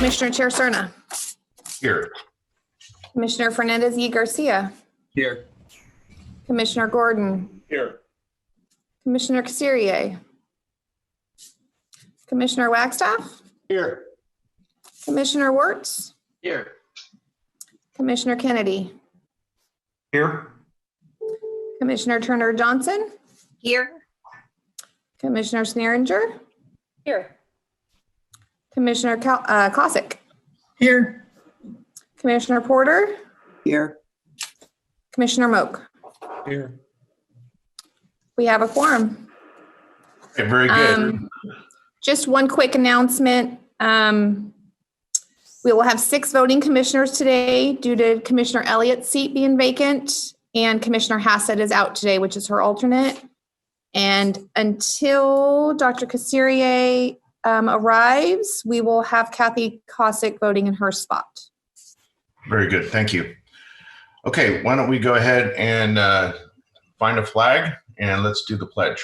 Commissioner Chair Cerna. Here. Commissioner Fernandez y Garcia. Here. Commissioner Gordon. Here. Commissioner Casirier. Commissioner Wagstaff. Here. Commissioner Wirtz. Here. Commissioner Kennedy. Here. Commissioner Turner Johnson. Here. Commissioner Sneeringer. Here. Commissioner Cosick. Here. Commissioner Porter. Here. Commissioner Moak. Here. We have a quorum. Okay, very good. Just one quick announcement. We will have 6 voting commissioners today due to Commissioner Elliott's seat being vacant, and Commissioner Hassett is out today, which is her alternate. And until Dr. Casirier arrives, we will have Kathy Cosick voting in her spot. Very good. Thank you. Okay, why don't we go ahead and find a flag and let's do the pledge.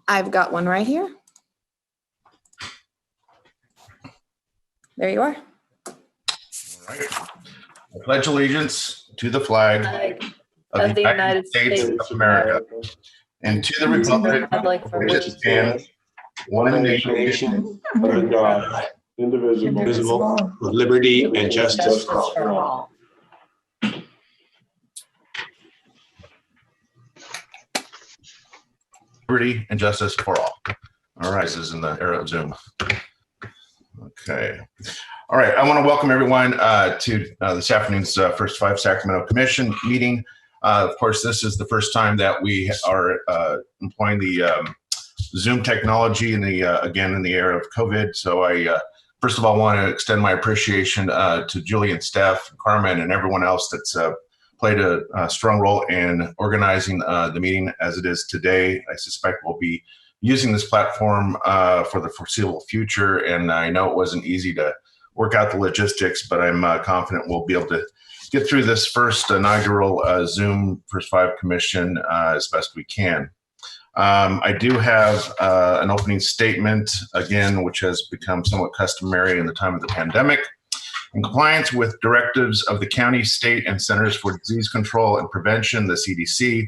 I've got one right here. There you are. All right. I pledge allegiance to the flag of the United States of America and to the republic for which it stands, one nation, under God, indivisible, with liberty and justice for all. Liberty and justice for all. All right, this is in the era of Zoom. Okay. All right, I want to welcome everyone to this afternoon's First Five Sacramento Commission meeting. Of course, this is the first time that we are employing the Zoom technology again in the era of COVID. So I first of all want to extend my appreciation to Julie and Steph, Carmen, and everyone else that's played a strong role in organizing the meeting as it is today. I suspect we'll be using this platform for the foreseeable future, and I know it wasn't easy to work out the logistics, but I'm confident we'll be able to get through this first inaugural Zoom First Five Commission as best we can. I do have an opening statement, again, which has become somewhat customary in the time of the pandemic. In compliance with directives of the county, state, and Centers for Disease Control and Prevention, the CDC,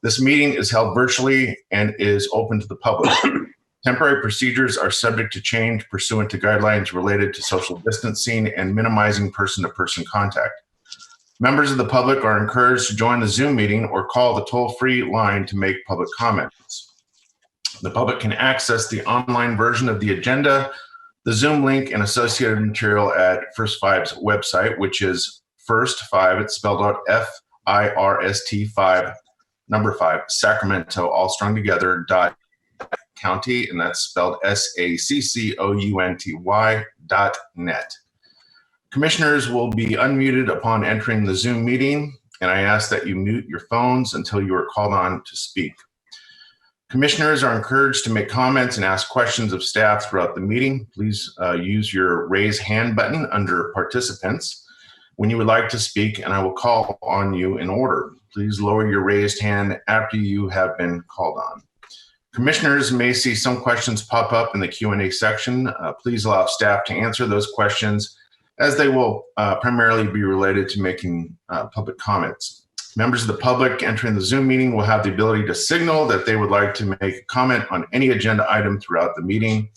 this meeting is held virtually and is open to the public. Temporary procedures are subject to change pursuant to guidelines related to social distancing and minimizing person-to-person contact. Members of the public are encouraged to join the Zoom meeting or call the toll-free line to make public comments. The public can access the online version of the agenda, the Zoom link, and associated material at First Five's website, which is First Five, it's spelled out F-I-R-S-T 5, number 5, Sacramento, all strung together, .county, and that's spelled SACCOUNTY.net. Commissioners will be unmuted upon entering the Zoom meeting, and I ask that you mute your phones until you are called on to speak. Commissioners are encouraged to make comments and ask questions of staff throughout the meeting. Please use your raise hand button under participants when you would like to speak, and I will call on you in order. Please lower your raised hand after you have been called on. Commissioners may see some questions pop up in the Q&A section. Please allow staff to answer those questions, as they will primarily be related to making public comments. Members of the public entering the Zoom meeting will have the ability to signal that they would like to make a comment on any agenda item throughout the meeting.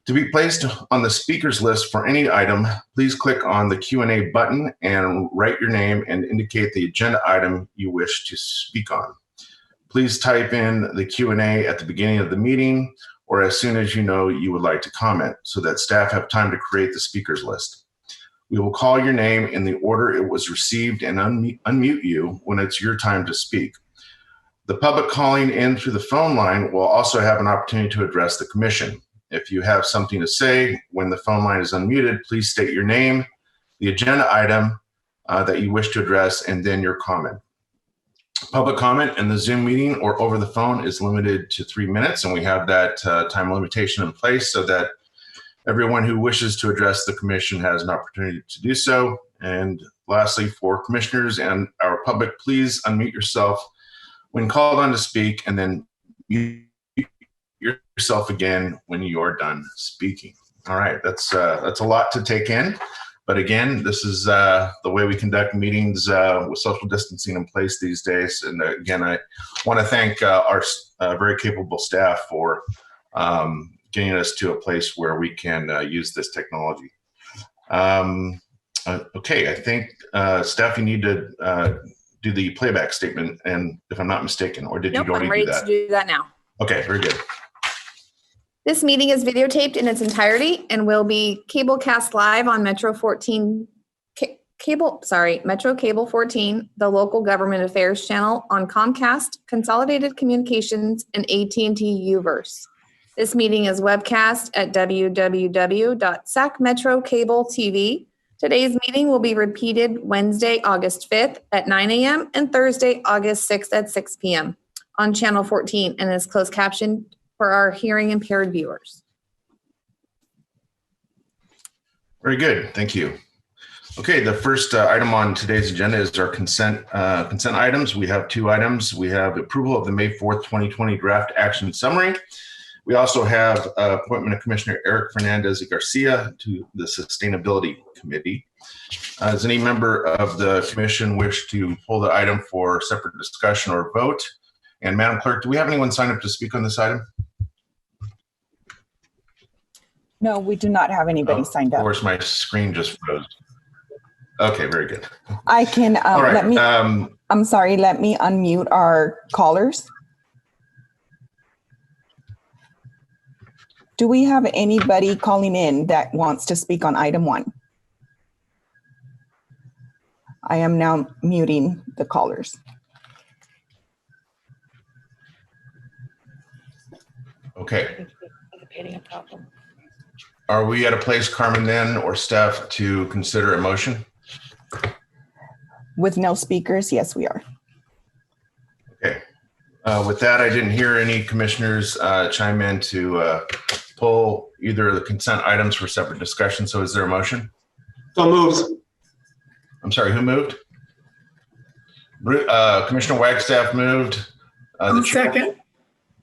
To be placed on the speakers list for any item, please click on the Q&A button and write your name and indicate the agenda item you wish to speak on. Please type in the Q&A at the beginning of the meeting or as soon as you know you would like to comment so that staff have time to create the speakers list. We will call your name in the order it was received and unmute you when it's your time to speak. The public calling in through the phone line will also have an opportunity to address the commission. If you have something to say when the phone line is unmuted, please state your name, the agenda item that you wish to address, and then your comment. Public comment in the Zoom meeting or over the phone is limited to 3 minutes, and we have that time limitation in place so that everyone who wishes to address the commission has an opportunity to do so. And lastly, for commissioners and our public, please unmute yourself when called on to speak, and then mute yourself again when you are done speaking. All right, that's a lot to take in. But again, this is the way we conduct meetings with social distancing in place these days. And again, I want to thank our very capable staff for getting us to a place where we can use this technology. Okay, I think staff, you need to do the playback statement, and if I'm not mistaken, or did Nope, you already I'm ready do that? to do that now. Okay, very good. This meeting is videotaped in its entirety and will be cablecast live on Metro Cable 14, the local government affairs channel on Comcast, Consolidated Communications, and AT&T Uverse. This meeting is webcast at www.sacmetrocable.tv. Today's meeting will be repeated Wednesday, August 5th at 9 a.m. and Thursday, August 6th at 6 p.m. on Channel 14 and is closed captioned for our hearing impaired viewers. Very good, thank you. Okay, the first item on today's agenda is our consent items. We have two items. We have approval of the May 4th, 2020 draft action summary. We also have appointment of Commissioner Eric Fernandez Garcia to the Sustainability Committee. Does any member of the commission wish to pull the item for separate discussion or vote? And Madam Clerk, do we have anyone sign up to speak on this item? No, we do not have anybody signed Of up. course, my screen just froze. Okay, very good. I can, All right. I'm sorry, let me unmute our callers. Do we have anybody calling in that wants to speak on item 1? I am now muting the callers. Okay. Are we at a place, Carmen, then, or staff, to consider a motion? With no speakers, yes, we are. Okay. With that, I didn't hear any commissioners chime in to pull either of the consent items for separate discussion. So is there a motion? So moved. I'm sorry, who moved? Commissioner Wagstaff moved. I'll second.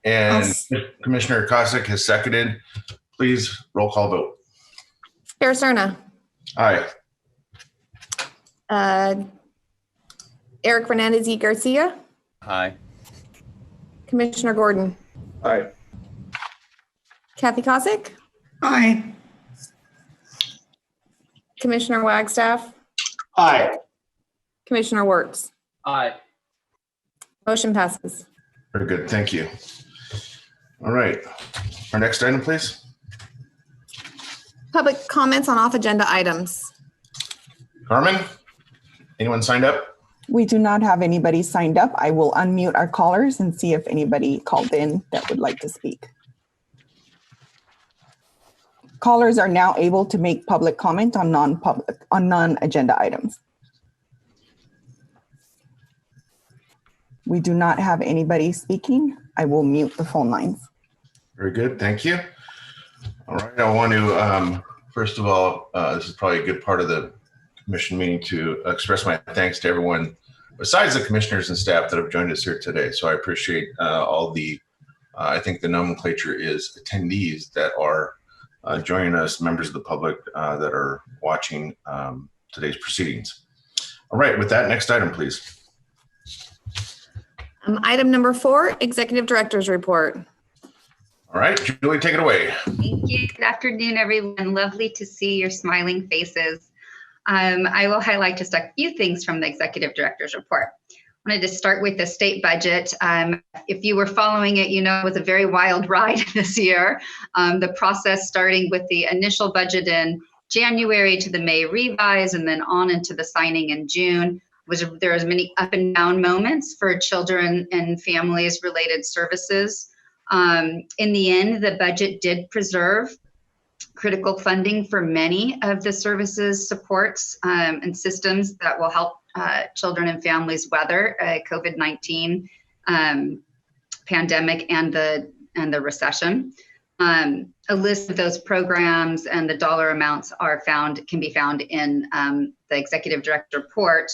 And Commissioner Cossack has seconded. Please roll call vote. Chair Cerna. Aye. Eric Fernandez Garcia. Aye. Commissioner Gordon. Aye. Kathy Cossack. Aye. Commissioner Wagstaff. Aye. Commissioner Wirtz. Aye. Motion passes. Very good. Thank you. All right. Our next item, please. Public comments on off-agenda items. Carmen, anyone signed up? We do not have anybody signed up. I will unmute our callers and see if anybody called in that would like to speak. Callers are now able to make public comment on non-agenda items. We do not have anybody speaking. I will mute the phone lines. Very good. Thank you. All right. I want to, first of all, this is probably a good part of the commission meeting to express my thanks to everyone besides the commissioners and staff that have joined us here today. So I appreciate all the, I think the nomenclature is attendees that are joining us, members of the public that are watching today's proceedings. All right. With that, next item, please. Item number 4, Executive Director's Report. All right, Julie, take it away. Thank you. Good afternoon, everyone. Lovely to see your smiling faces. I will highlight just a few things from the Executive Director's Report. I wanted to start with the state budget. If you were following it, you know it was a very wild ride this year. The process starting with the initial budget in January to the May revise and then on into the signing in June. There was many up and down moments for children and families related services. In the end, the budget did preserve critical funding for many of the services, supports, and systems that will help children and families weather COVID-19 pandemic and the recession. A list of those programs and the dollar amounts can be found in the Executive Director Report.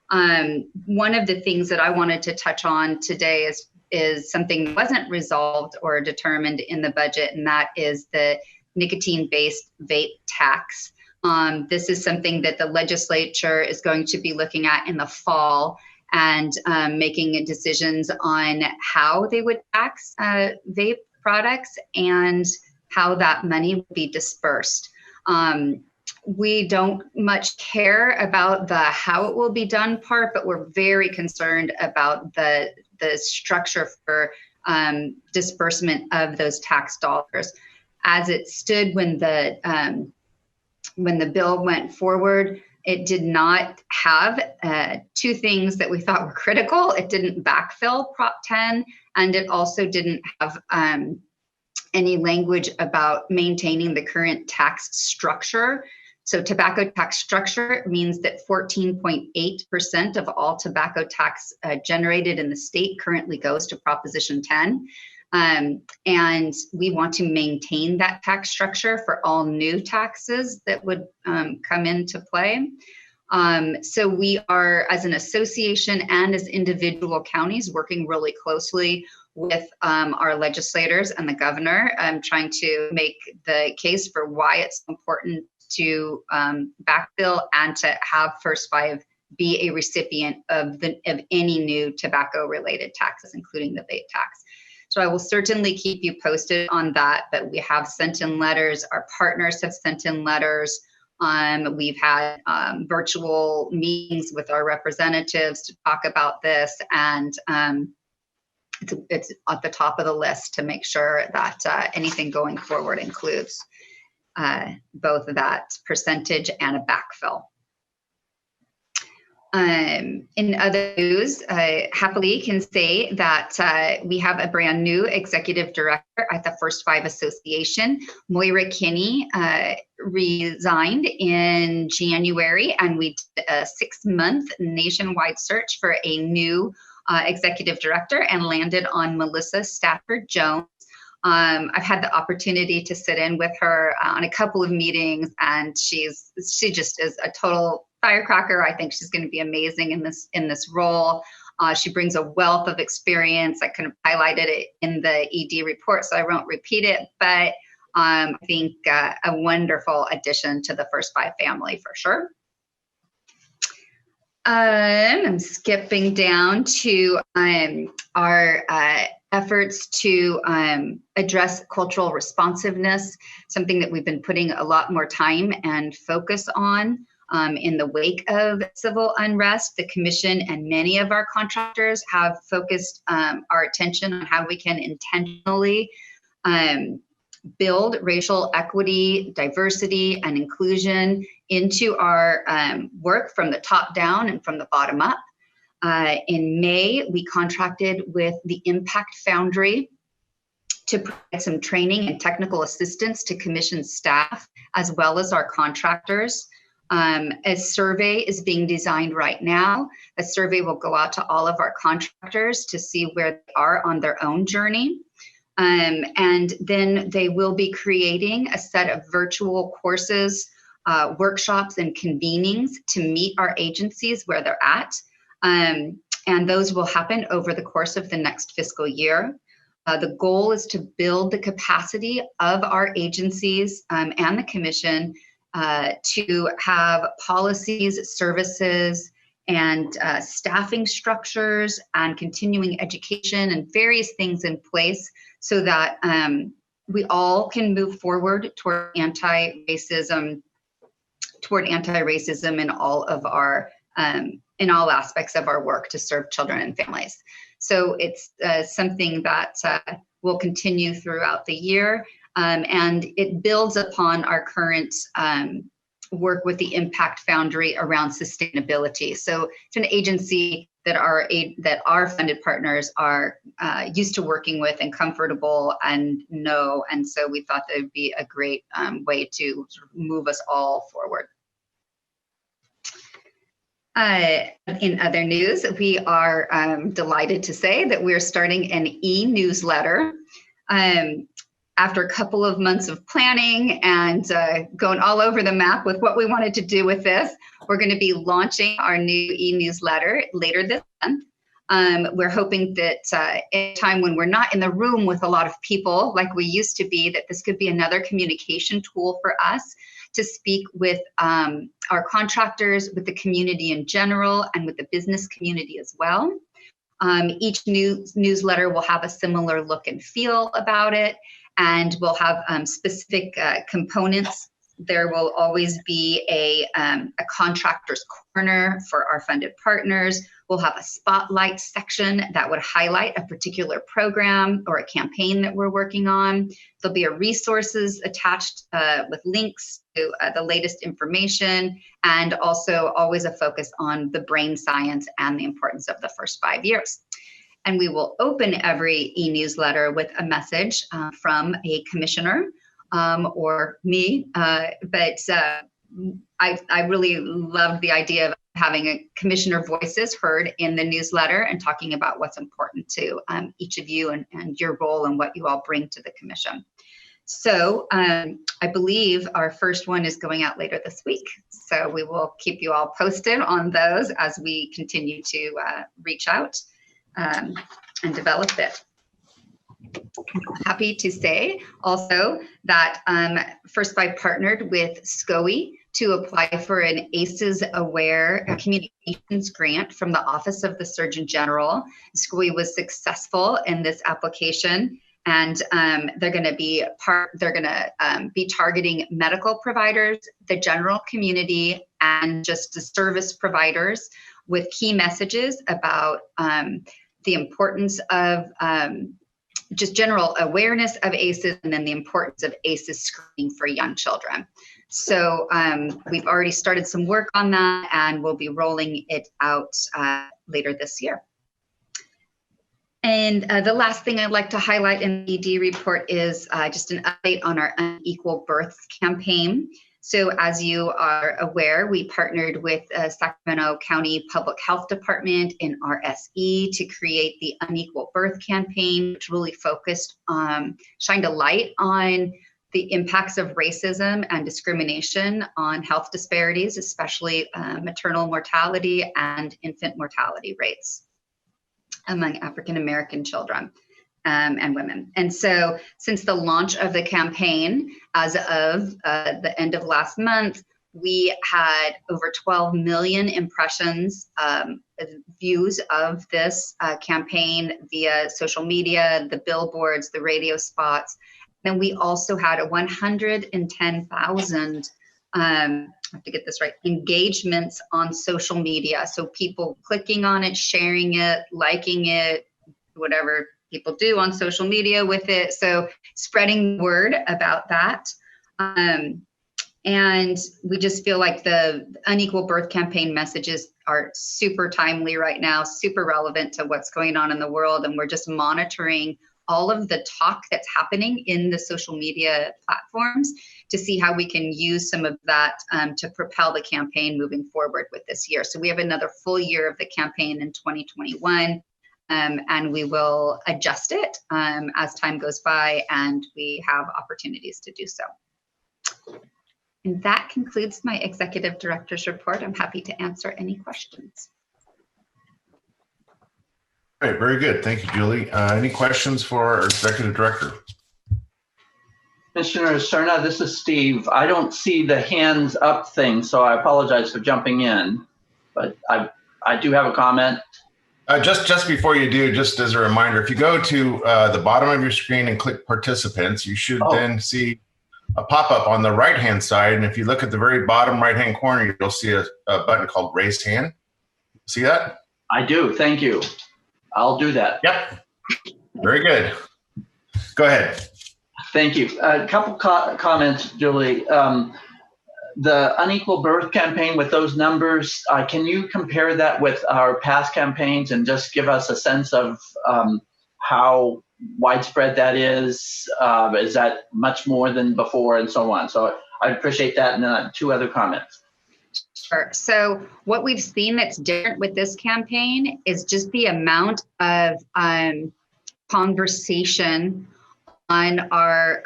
One of the things that I wanted to touch on today is something that wasn't resolved or determined in the budget, and that is the nicotine-based vape tax. This is something that the legislature is going to be looking at in the fall and making decisions on how they would tax vape products and how that money would be dispersed. We don't much care about the how it will be done part, but we're very concerned about the structure for disbursement of those tax dollars. As it stood when the bill went forward, it did not have two things that we thought were critical. It didn't backfill Prop 10, and it also didn't have any language about maintaining the current tax structure. So tobacco tax structure means that 14.8% of all tobacco tax generated in the state currently goes to Proposition 10. And we want to maintain that tax structure for all new taxes that would come into play. So we are, as an association and as individual counties, working really closely with our legislators and the governor, trying to make the case for why it's important to backfill and to have First Five be a recipient of any new tobacco-related taxes, including the vape tax. So I will certainly keep you posted on that, but we have sent in letters. Our partners have sent in letters. We've had virtual meetings with our representatives to talk about this, and it's at the top of the list to make sure that anything going forward includes both that percentage and a backfill. In other news, happily can say that we have a brand new executive director at the First Five Association. Moira Kinney resigned in January, and we did a 6-month nationwide search for a new executive director and landed on Melissa Stafford Jones. I've had the opportunity to sit in with her on a couple of meetings, and she just is a total firecracker. I think she's going to be amazing in this role. She brings a wealth of experience. I kind of highlighted it in the ED report, so I won't repeat it, but I think a wonderful addition to the First Five family for sure. I'm skipping down to our efforts to address cultural responsiveness, something that we've been putting a lot more time and focus on. In the wake of civil unrest, the Commission and many of our contractors have focused our attention on how we can intentionally build racial equity, diversity, and inclusion into our work from the top down and from the bottom up. In May, we contracted with the Impact Foundry to provide some training and technical assistance to Commission staff, as well as our contractors. A survey is being designed right now. A survey will go out to all of our contractors to see where they are on their own journey. And then they will be creating a set of virtual courses, workshops, and convenings to meet our agencies where they're at. And those will happen over the course of the next fiscal year. The goal is to build the capacity of our agencies and the Commission to have policies, services, and staffing structures and continuing education and various things in place so that we all can move forward toward anti-racism in all of our in all aspects of our work to serve children and families. So it's something that will continue throughout the year. And it builds upon our current work with the Impact Foundry around sustainability. So it's an agency that our funded partners are used to working with and comfortable and know. And so we thought that would be a great way to sort of move us all forward. In other news, we are delighted to say that we're starting an e-newsletter. After a couple of months of planning and going all over the map with what we wanted to do with this, we're going to be launching our new e-newsletter later this month. We're hoping that at a time when we're not in the room with a lot of people like we used to be, that this could be another communication tool for us to speak with our contractors, with the community in general, and with the business community as well. Each newsletter will have a similar look and feel about it, and we'll have specific components. There will always be a contractor's corner for our funded partners. We'll have a spotlight section that would highlight a particular program or a campaign that we're working on. There'll be a resources attached with links to the latest information, and also always a focus on the brain science and the importance of the first 5 years. And we will open every e-newsletter with a message from a commissioner or me, but I really love the idea of having a commissioner voices heard in the newsletter and talking about what's important to each of you and your role and what you all bring to the commission. So I believe our first one is going out later this week. So we will keep you all posted on those as we continue to reach out and develop it. Happy to say also that First Five partnered with SCOE to apply for an ACEs Aware Communications Grant from the Office of the Surgeon General. SCOE was successful in this application, and they're going to be targeting medical providers, the general community, and just the service providers with key messages about the importance of just general awareness of ACEs, and then the importance of ACEs screening for young children. So we've already started some work on that, and we'll be rolling it out later this year. And the last thing I'd like to highlight in the ED report is just an update on our Unequal Births campaign. So as you are aware, we partnered with Sacramento County Public Health Department and RSE to create the Unequal Birth campaign, which really focused on, shined a light on the impacts of racism and discrimination on health disparities, especially maternal mortality and infant mortality rates among African American children and women. And so since the launch of the campaign, as of the end of last month, we had over 12 million impressions, views of this campaign via social media, the billboards, the radio spots. And we also had 110,000, I have to get this right, engagements on social media. So people clicking on it, sharing it, liking it, whatever people do on social media with it. So spreading word about that. And we just feel like the Unequal Birth campaign messages are super timely right now, super relevant to what's going on in the world. And we're just monitoring all of the talk that's happening in the social media platforms to see how we can use some of that to propel the campaign moving forward with this year. So we have another full year of the campaign in 2021, and we will adjust it as time goes by and we have opportunities to do so. And that concludes my executive director's report. I'm happy to answer any questions. All right, very good. Thank you, Julie. Any questions for our executive director? Commissioner Serna, this is Steve. I don't see the hands up thing, so I apologize for jumping in, but I do have a comment. Just before you do, just as a reminder, if you go to the bottom of your screen and click participants, you should then see a pop-up on the right-hand side. And if you look at the very bottom right-hand corner, you'll see a button called raise hand. See that? I do, thank you. I'll do that. Yep. Very good. Go ahead. Thank you. A couple comments, Julie. The Unequal Birth campaign with those numbers, can you compare that with our past campaigns and just give us a sense of how widespread that is? Is that much more than before and so on? So I appreciate that. And then two other comments. Sure. So what we've seen that's different with this campaign is just the amount of conversation on our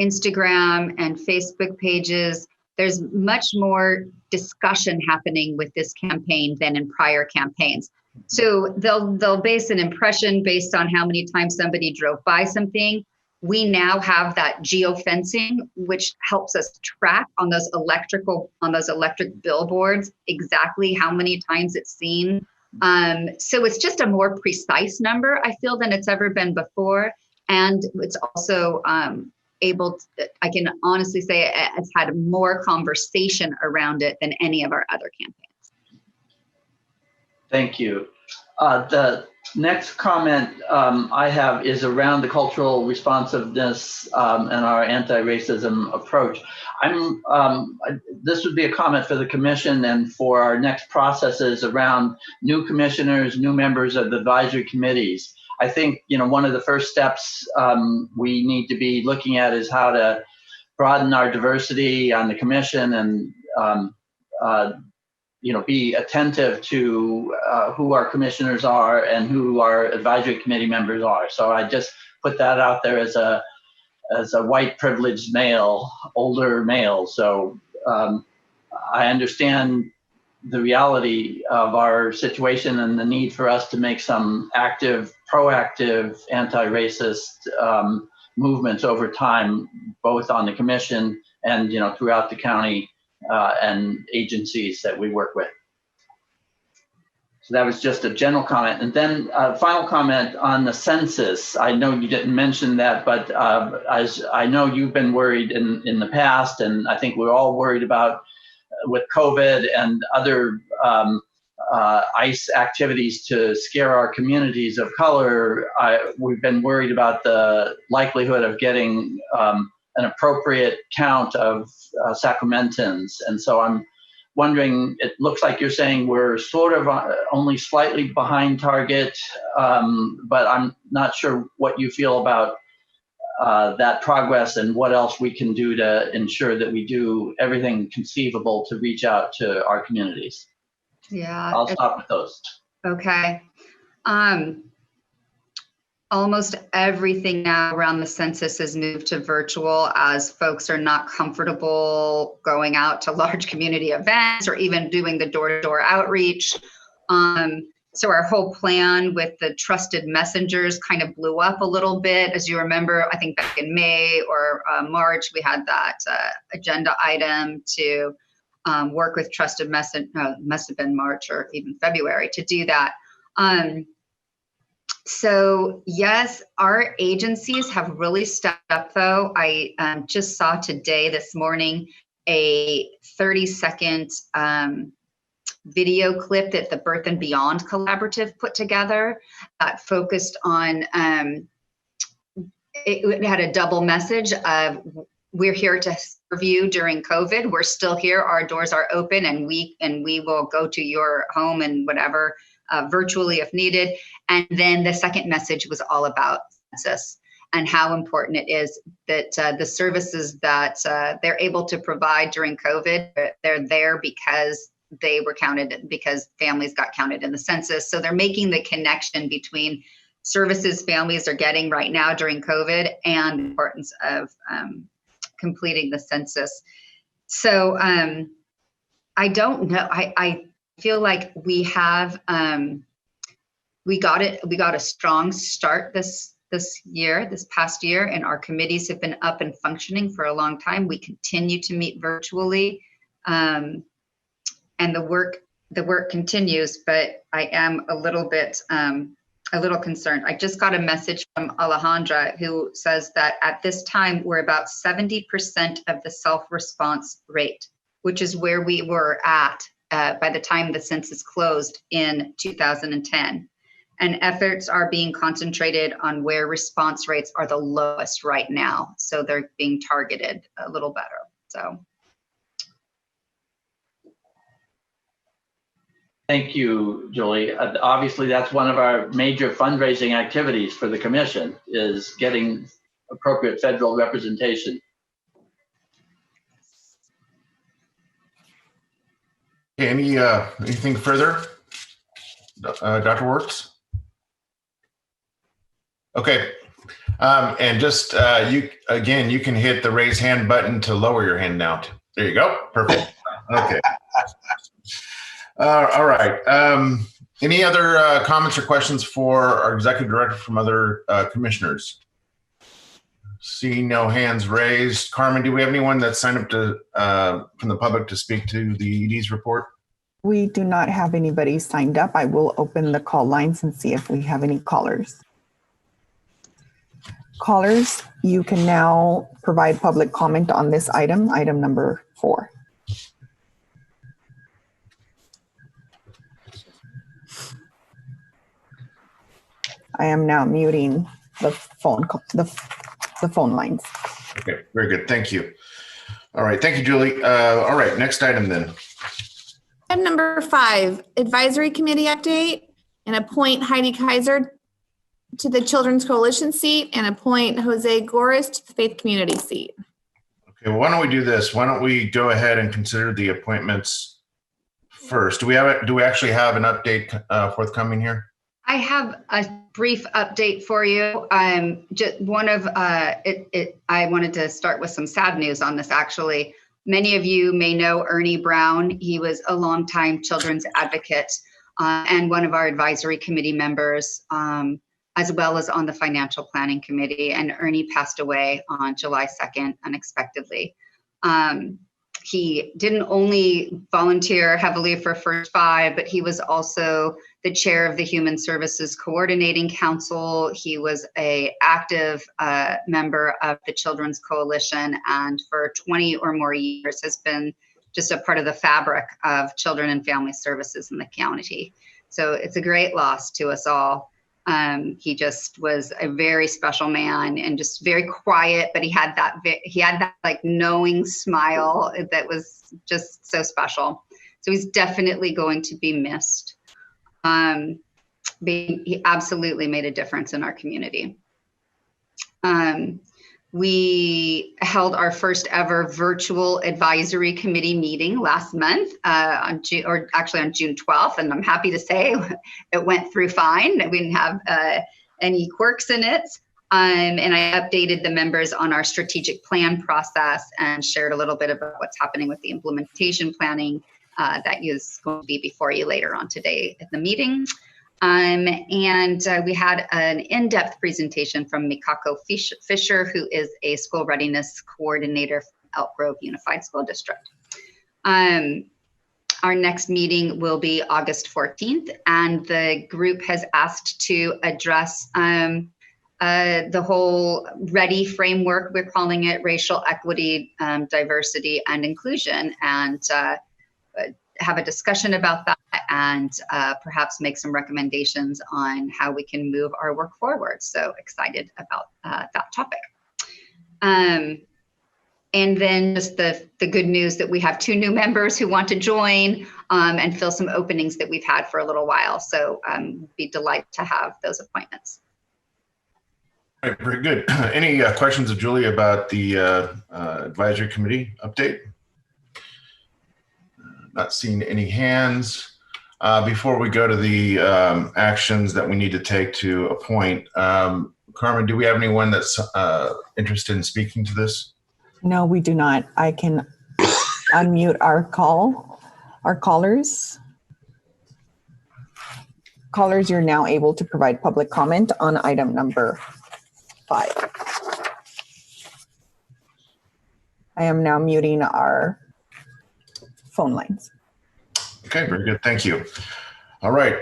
Instagram and Facebook pages. There's much more discussion happening with this campaign than in prior campaigns. So they'll base an impression based on how many times somebody drove by something. We now have that geofencing, which helps us track on those electric billboards exactly how many times it's seen. So it's just a more precise number, I feel, than it's ever been before. And it's also I can honestly say it's had more conversation around it than any of our other campaigns. Thank you. The next comment I have is around the cultural responsiveness and our anti-racism approach. This would be a comment for the commission and for our next processes around new commissioners, new members of the advisory committees. I think, one of the first steps we need to be looking at is how to broaden our diversity on the commission and be attentive to who our commissioners are and who our advisory committee members are. So I just put that out there as a white privileged male, older male. So I understand the reality of our situation and the need for us to make some active, proactive, anti-racist movements over time, both on the commission and throughout the county and agencies that we work with. So that was just a general comment. And then a final comment on the census. I know you didn't mention that, but as I know you've been worried in the past, and I think we're all worried about with COVID and other ICE activities to scare our communities of color. We've been worried about the likelihood of getting an appropriate count of Sacramentans. And so I'm wondering, it looks like you're saying we're sort of only slightly behind target, but I'm not sure what you feel about that progress and what else we can do to ensure that we do everything conceivable to reach out to our communities. Yeah. I'll stop with those. Okay. Almost everything now around the census has moved to virtual as folks are not comfortable going out to large community events or even doing the door-to-door outreach. So our whole plan with the trusted messengers kind of blew up a little bit. As you remember, I think back in May or March, we had that agenda item to work with trusted message, must have been March or even February to do that. So yes, our agencies have really stepped up though. I just saw this morning, a 30-second video clip that the Birth and Beyond Collaborative put together that focused on, it had a double message of, we're here to serve you during COVID. We're still here. Our doors are open, and we will go to your home and whatever, virtually if needed. And then the second message was all about census and how important it is that the services that they're able to provide during COVID, they're there because they were counted, because families got counted in the census. So they're making the connection between services families are getting right now during COVID and the importance of completing the census. So I don't know. I feel like we have we got a strong start this past year, and our committees have been up and functioning for a long time. We continue to meet virtually, and the work continues. But I am a little concerned. I just got a message from Alejandra who says that at this time we're about 70% of the self-response rate, which is where we were at by the time the census closed in 2010. And efforts are being concentrated on where response rates are the lowest right now. So they're being targeted a little better. So. Thank you, Julie. Obviously, that's one of our major fundraising activities for the commission, is getting appropriate federal representation. Anything further, Dr. Works? Okay, and just you can hit the raise hand button to lower your hand now. There you go. Perfect. Okay. All right. Any other comments or questions for our executive director from other commissioners? Seeing no hands raised. Carmen, do we have anyone that signed up to from the public to speak to the ED's report? We do not have anybody signed up. I will open the call lines and see if we have any callers. Callers, you can now provide public comment on this item, item number 4. I am now muting the phone lines. Okay, very good. Thank you. All right. Thank you, Julie. All right. Next item then. Item number 5, advisory committee update, and appoint Heidi Kaiser to the Children's Coalition seat and appoint Jose Goris to the Faith Community seat. Okay, well, why don't we do this? Why don't we go ahead and consider the appointments first? Do we actually have an update forthcoming here? I have a brief update for you. Just one of I wanted to start with some sad news on this. Actually, many of you may know Ernie Brown. He was a longtime children's advocate and one of our advisory committee members, as well as on the financial planning committee. And Ernie passed away on July 2nd unexpectedly. He didn't only volunteer heavily for First Five, but he was also the chair of the Human Services Coordinating Council. He was an active member of the Children's Coalition, and for 20 or more years has been just a part of the fabric of children and family services in the county. So it's a great loss to us all. He just was a very special man and just very quiet, but he had that like knowing smile that was just so special. So he's definitely going to be missed. He absolutely made a difference in our community. We held our first ever virtual advisory committee meeting last month on June 12th, and I'm happy to say it went through fine. We didn't have any quirks in it. And I updated the members on our strategic plan process and shared a little bit about what's happening with the implementation planning that is going to be before you later on today at the meeting. We had an in-depth presentation from Mikako Fisher, who is a school readiness coordinator from Elk Grove Unified School District. Our next meeting will be August 14th, and the group has asked to address the whole READY framework. We're calling it racial equity, diversity, and inclusion, and have a discussion about that and perhaps make some recommendations on how we can move our work forward. So excited about that topic. And then just the good news that we have 2 new members who want to join and fill some openings that we've had for a little while. So be delighted to have those appointments. All right, very good. Any questions of Julie about the advisory committee update? Not seeing any hands. Before we go to the actions that we need to take to appoint, Carmen, do we have anyone that's interested in speaking to this? No, we do not. I can unmute our callers. Callers, you're now able to provide public comment on item number 5. I am now muting our phone lines. Okay, very good. Thank you. All right.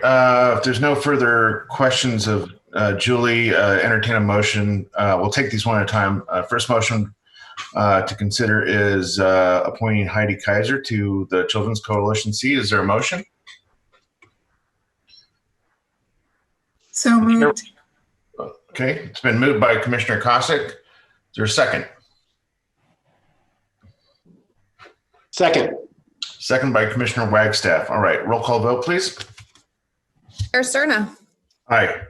If there's no further questions of Julie, entertain a motion. We'll take these one at a time. First motion to consider is appointing Heidi Kaiser to the Children's Coalition seat. Is there a motion? So moved. Okay, it's been moved by Commissioner Kosick. Is there a second? Second. Second by Commissioner Wagstaff. All right, roll call vote, please. Chair Cerna, Aye.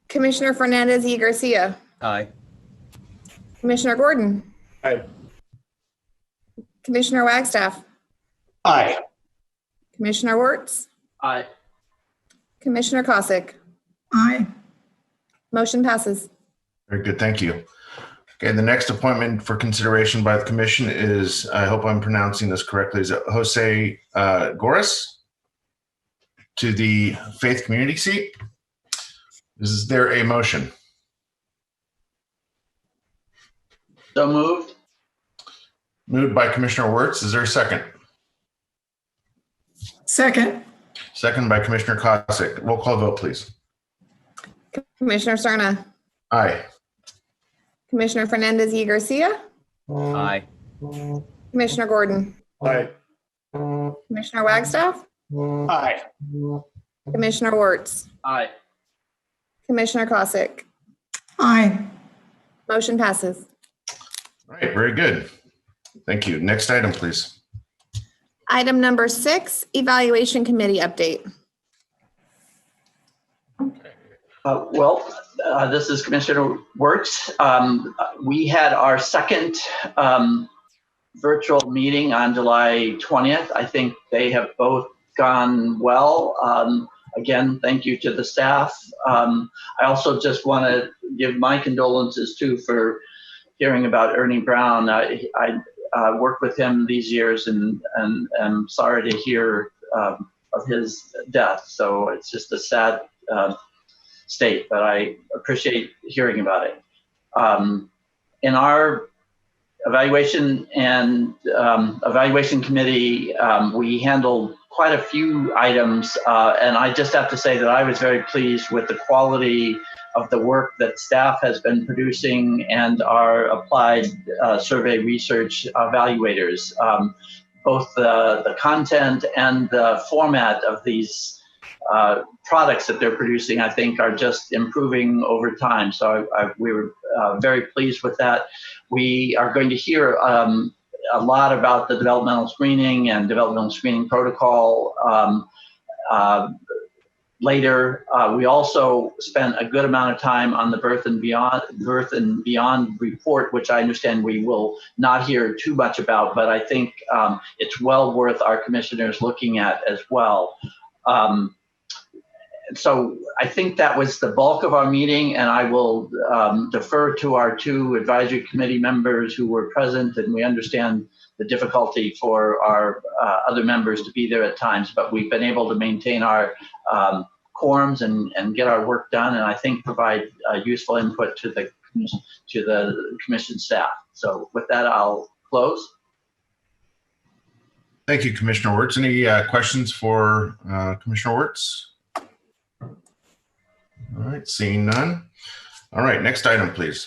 Commissioner Fernandez y Garcia, Aye. Commissioner Gordon, Aye. Commissioner Wagstaff, Aye. Commissioner Wirtz, Aye. Commissioner Kosick. Aye. Motion passes. Very good, thank you. Okay, the next appointment for consideration by the commission is, I hope I'm pronouncing this correctly, is it Jose Goris? to the Faith Community seat. Is there a motion? So moved. Moved by Commissioner Wirtz. Is there a second? Second. Second by Commissioner Cossack. Roll call vote, please. Commissioner Cerna, Aye. Commissioner Fernandez y Garcia, Aye. Commissioner Gordon, Aye. Commissioner Wagstaff, Aye. Commissioner Wirtz, Aye. Commissioner Cossack. Aye. Motion passes. All right, very good. Thank you. Next item, please. Item number 6, Evaluation Committee update. This is Commissioner Wirtz. We had our second virtual meeting on July 20th. I think they have both gone well. Again, thank you to the staff. I also just want to give my condolences too for hearing about Ernie Brown. I worked with him these years and I'm sorry to hear of his death. So it's just a sad state, but I appreciate hearing about it. In our evaluation committee, we handled quite a few items, and I just have to say that I was very pleased with the quality of the work that staff has been producing and our applied survey research evaluators. Both the content and the format of these products that they're producing, I think, are just improving over time. So we were very pleased with that. We are going to hear a lot about the developmental screening and developmental screening protocol later. We also spent a good amount of time on the Birth and Beyond report, which I understand we will not hear too much about, but I think it's well worth our commissioners looking at as well. So I think that was the bulk of our meeting, and I will defer to our 2 advisory committee members who were present, and we understand the difficulty for our other members to be there at times, but we've been able to maintain our quorums and get our work done, and I think provide useful input to the commission staff. So with that, I'll close. Thank you, Commissioner Wirtz. Any questions for Commissioner Wirtz? All right, seeing none. All right, next item, please.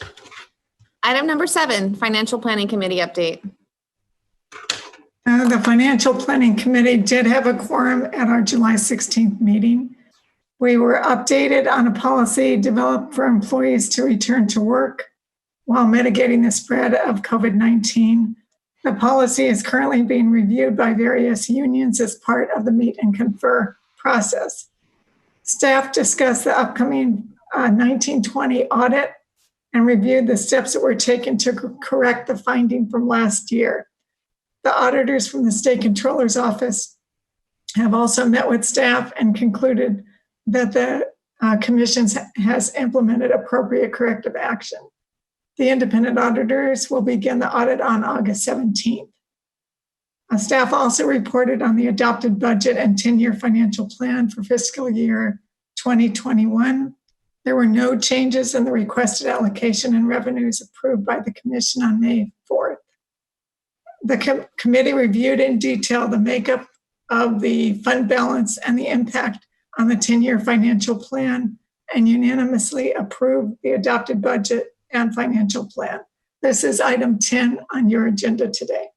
Item number 7, Financial Planning Committee update. The Financial Planning Committee did have a quorum at our July 16th meeting. We were updated on a policy developed for employees to return to work while mitigating the spread of COVID-19. The policy is currently being reviewed by various unions as part of the meet and confer process. Staff discussed the upcoming 1920 audit and reviewed the steps that were taken to correct the finding from last year. The auditors from the State Controller's Office have also met with staff and concluded that the Commission has implemented appropriate corrective action. The independent auditors will begin the audit on August 17th. Staff also reported on the adopted budget and 10-year financial plan for fiscal year 2021. There were no changes in the requested allocation and revenues approved by the Commission on May 4th. The committee reviewed in detail the makeup of the fund balance and the impact on the 10-year financial plan and unanimously approved the adopted budget and financial plan. This is item 10 on your agenda today.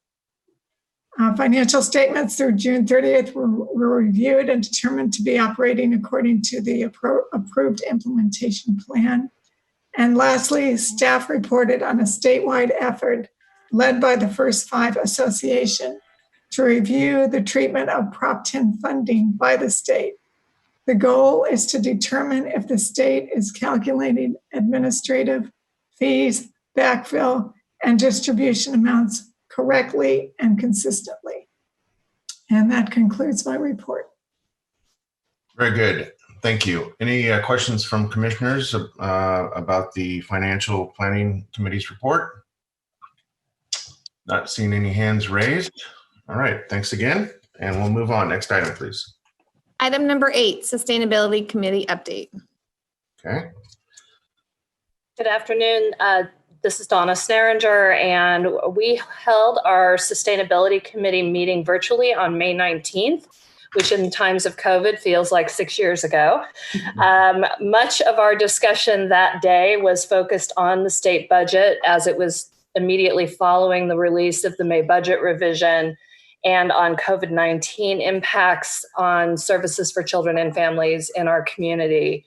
Financial statements through June 30th were reviewed and determined to be operating according to the approved implementation plan. And lastly, staff reported on a statewide effort led by the First Five Association to review the treatment of Prop 10 funding by the state. The goal is to determine if the state is calculating administrative fees, backfill, and distribution amounts correctly and consistently. And that concludes my report. Very good. Thank you. Any questions from commissioners about the Financial Planning Committee's report? Not seeing any hands raised. All right, thanks again. And we'll move on. Next item, please. Item number 8, Sustainability Committee update. Okay. Good afternoon. This is Donna Snaringer, and we held our Sustainability Committee meeting virtually on May 19th, which in times of COVID feels like 6 years ago. Much of our discussion that day was focused on the state budget as it was immediately following the release of the May budget revision and on COVID-19 impacts on services for children and families in our community.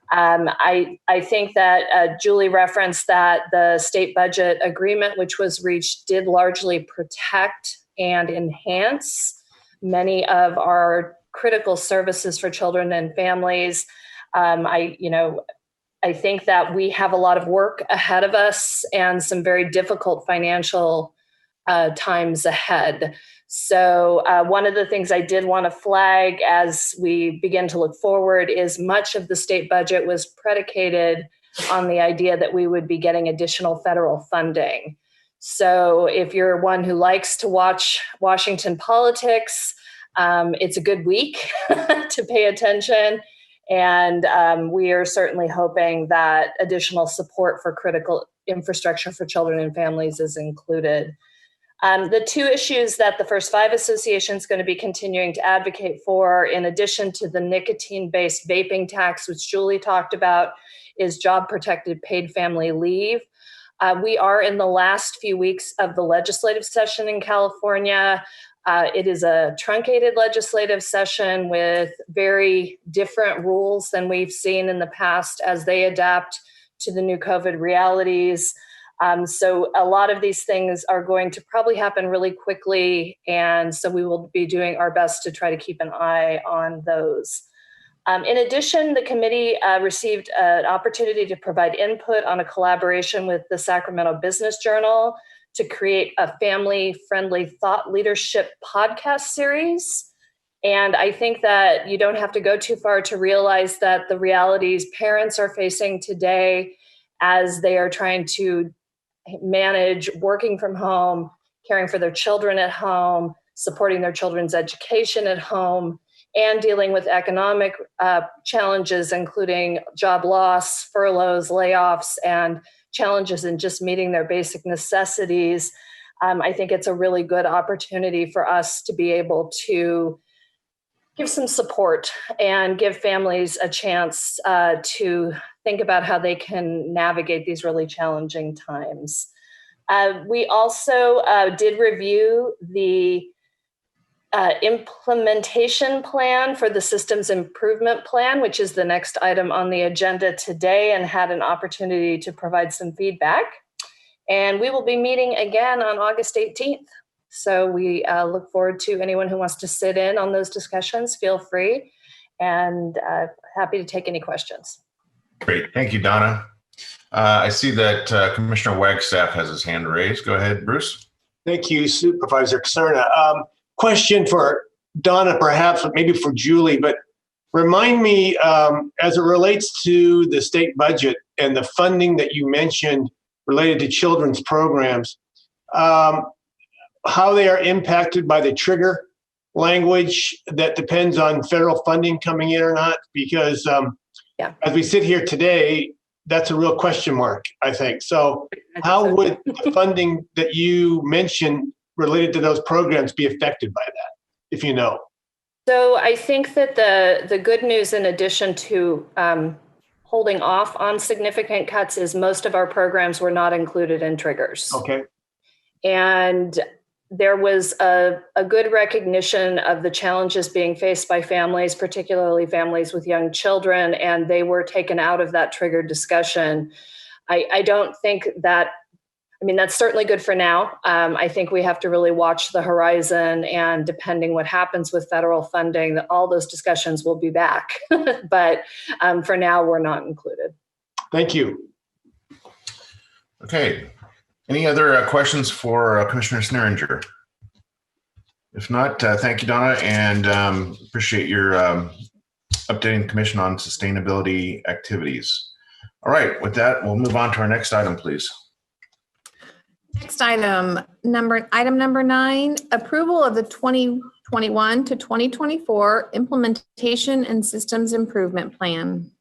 I think that Julie referenced that the state budget agreement, which was reached, did largely protect and enhance many of our critical services for children and families. I think that we have a lot of work ahead of us and some very difficult financial times ahead. So one of the things I did want to flag as we begin to look forward is much of the state budget was predicated on the idea that we would be getting additional federal funding. So if you're one who likes to watch Washington politics, it's a good week to pay attention. And we are certainly hoping that additional support for critical infrastructure for children and families is included. The two issues that the First Five Association is going to be continuing to advocate for, in addition to the nicotine-based vaping tax, which Julie talked about, is job-protected paid family leave. We are in the last few weeks of the legislative session in California. It is a truncated legislative session with very different rules than we've seen in the past as they adapt to the new COVID realities. So a lot of these things are going to probably happen really quickly. And so we will be doing our best to try to keep an eye on those. In addition, the committee received an opportunity to provide input on a collaboration with the Sacramento Business Journal to create a family-friendly thought leadership podcast series. And I think that you don't have to go too far to realize that the realities parents are facing today as they are trying to manage working from home, caring for their children at home, supporting their children's education at home, and dealing with economic challenges, including job loss, furloughs, layoffs, and challenges in just meeting their basic necessities. I think it's a really good opportunity for us to be able to give some support and give families a chance to think about how they can navigate these really challenging times. We also did review the implementation plan for the systems improvement plan, which is the next item on the agenda today, and had an opportunity to provide some feedback. And we will be meeting again on August 18th. So we look forward to anyone who wants to sit in on those discussions. Feel free, and happy to take any questions. Great. Thank you, Donna. I see that Commissioner Wagstaff has his hand raised. Go ahead, Bruce. Thank you, Supervisor Caserna. Question for Donna, perhaps, maybe for Julie, but remind me, as it relates to the state budget and the funding that you mentioned related to children's programs, how they are impacted by the trigger language that depends on federal funding coming in or not, because as we sit here today, that's a real question mark, I think. So how would the funding that you mentioned related to those programs be affected by that, if you know? So I think that the good news, in addition to holding off on significant cuts, is most of our programs were not included in triggers. Okay. And there was a good recognition of the challenges being faced by families, particularly families with young children, and they were taken out of that trigger discussion. I don't think that, that's certainly good for now. I think we have to really watch the horizon, and depending what happens with federal funding, all those discussions will be back. But for now, we're not included. Thank you. Okay. Any other questions for Commissioner Snaringer? If not, thank you, Donna, and appreciate your updating the Commission on sustainability activities. All right, with that, we'll move on to our next item, please. Next item number 9, approval of the 2021 to 2024 implementation and systems improvement plan.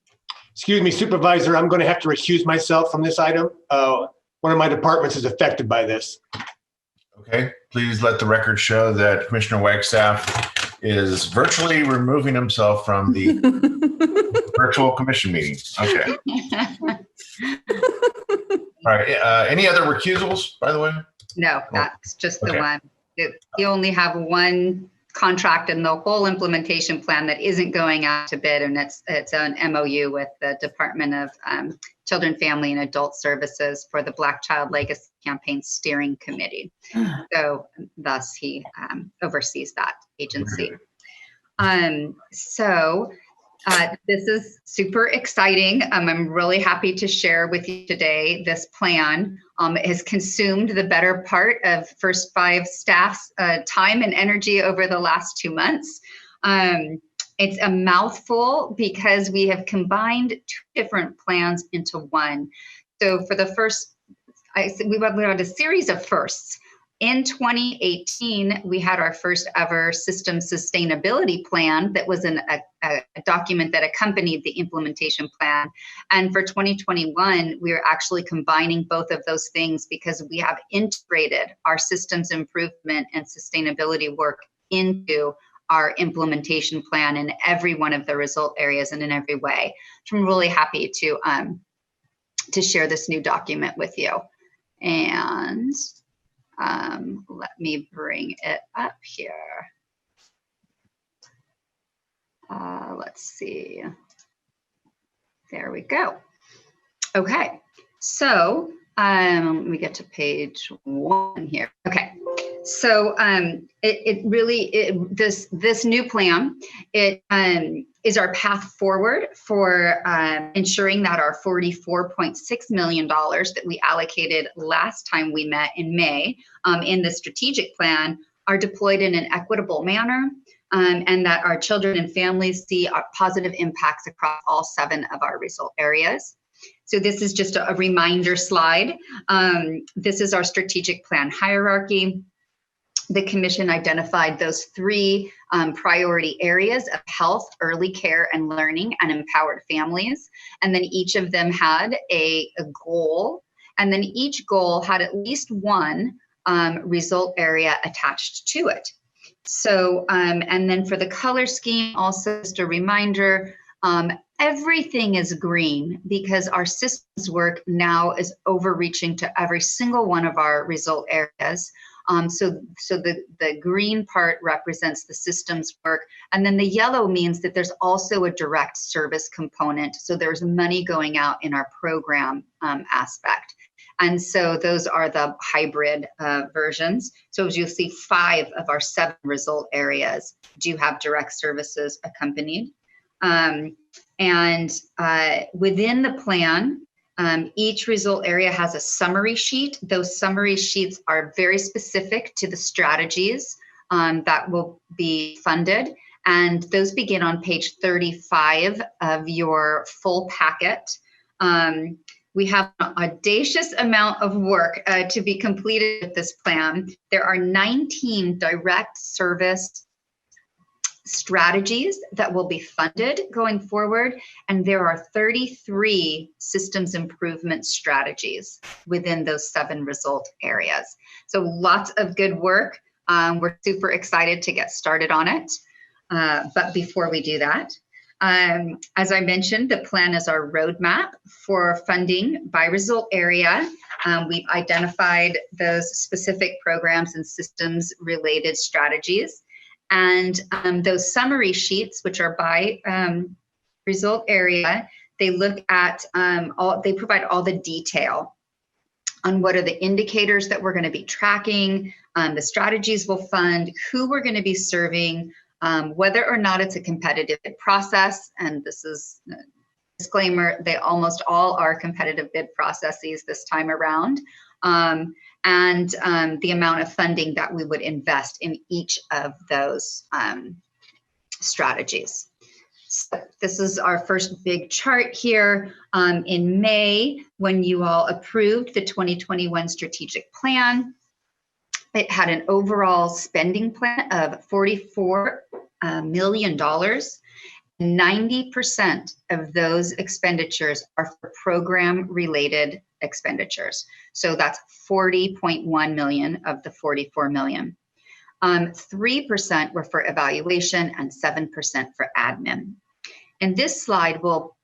Excuse me, Supervisor, I'm going to have to recuse myself from this item. One of my departments is affected by this. Okay, please let the record show that Commissioner Wagstaff is virtually removing himself from the virtual commission meeting. Okay. All right. Any other recusals, by the way? No, that's just the Okay. one. You only have one contract in the whole implementation plan that isn't going out to bid, and it's an MOU with the Department of Children, Family, and Adult Services for the Black Child Legacy Campaign Steering Committee. So thus he oversees that agency. This is super exciting. I'm really happy to share with you today this plan. It has consumed the better part of First 5 staff's time and energy over the last 2 months. It's a mouthful because we have combined 2 different plans into one. So for the first, we had a series of firsts. In 2018, we had our first ever system sustainability plan that was a document that accompanied the implementation plan. And for 2021, we are actually combining both of those things because we have integrated our systems improvement and sustainability work into our implementation plan in every one of the result areas and in every way. So I'm really happy to share this new document with you. And let me bring it up here. Let's see. There we go. Okay, so let me get to page 1 here. Okay, so this new plan, it is our path forward for ensuring that our $44.6 million that we allocated last time we met in May in the strategic plan are deployed in an equitable manner, and that our children and families see positive impacts across all 7 of our result areas. So this is just a reminder slide. This is our strategic plan hierarchy. The commission identified those 3 priority areas of health, early care and learning, and empowered families. And then each of them had a goal. And then each goal had at least one result area attached to it. So, and then for the color scheme, also just a reminder, everything is green because our systems work now is overreaching to every single one of our result areas. So the green part represents the systems work, and then the yellow means that there's also a direct service component. So there's money going out in our program aspect. And so those are the hybrid versions. So as you'll see, 5 of our 7 result areas do have direct services accompanied. Within the plan, each result area has a summary sheet. Those summary sheets are very specific to the strategies that will be funded. And those begin on page 35 of your full packet. We have an audacious amount of work to be completed with this plan. There are 19 direct service strategies that will be funded going forward, and there are 33 systems improvement strategies within those 7 result areas. So lots of good work. We're super excited to get started on it. But before we do that, as I mentioned, the plan is our roadmap for funding by result area. We've identified those specific programs and systems related strategies. And those summary sheets, which are by result area, they look at they provide all the detail on what are the indicators that we're going to be tracking, the strategies we'll fund, who we're going to be serving, whether or not it's a competitive bid process. And this is a disclaimer, they almost all are competitive bid processes this time around. And the amount of funding that we would invest in each of those strategies. So this is our first big chart here. In May, when you all approved the 2021 strategic plan, it had an overall spending plan of $44 million. 90% of those expenditures are for program-related expenditures. So that's 40.1 million of the 44 million. 3% were for evaluation and 7% for admin. And this slide will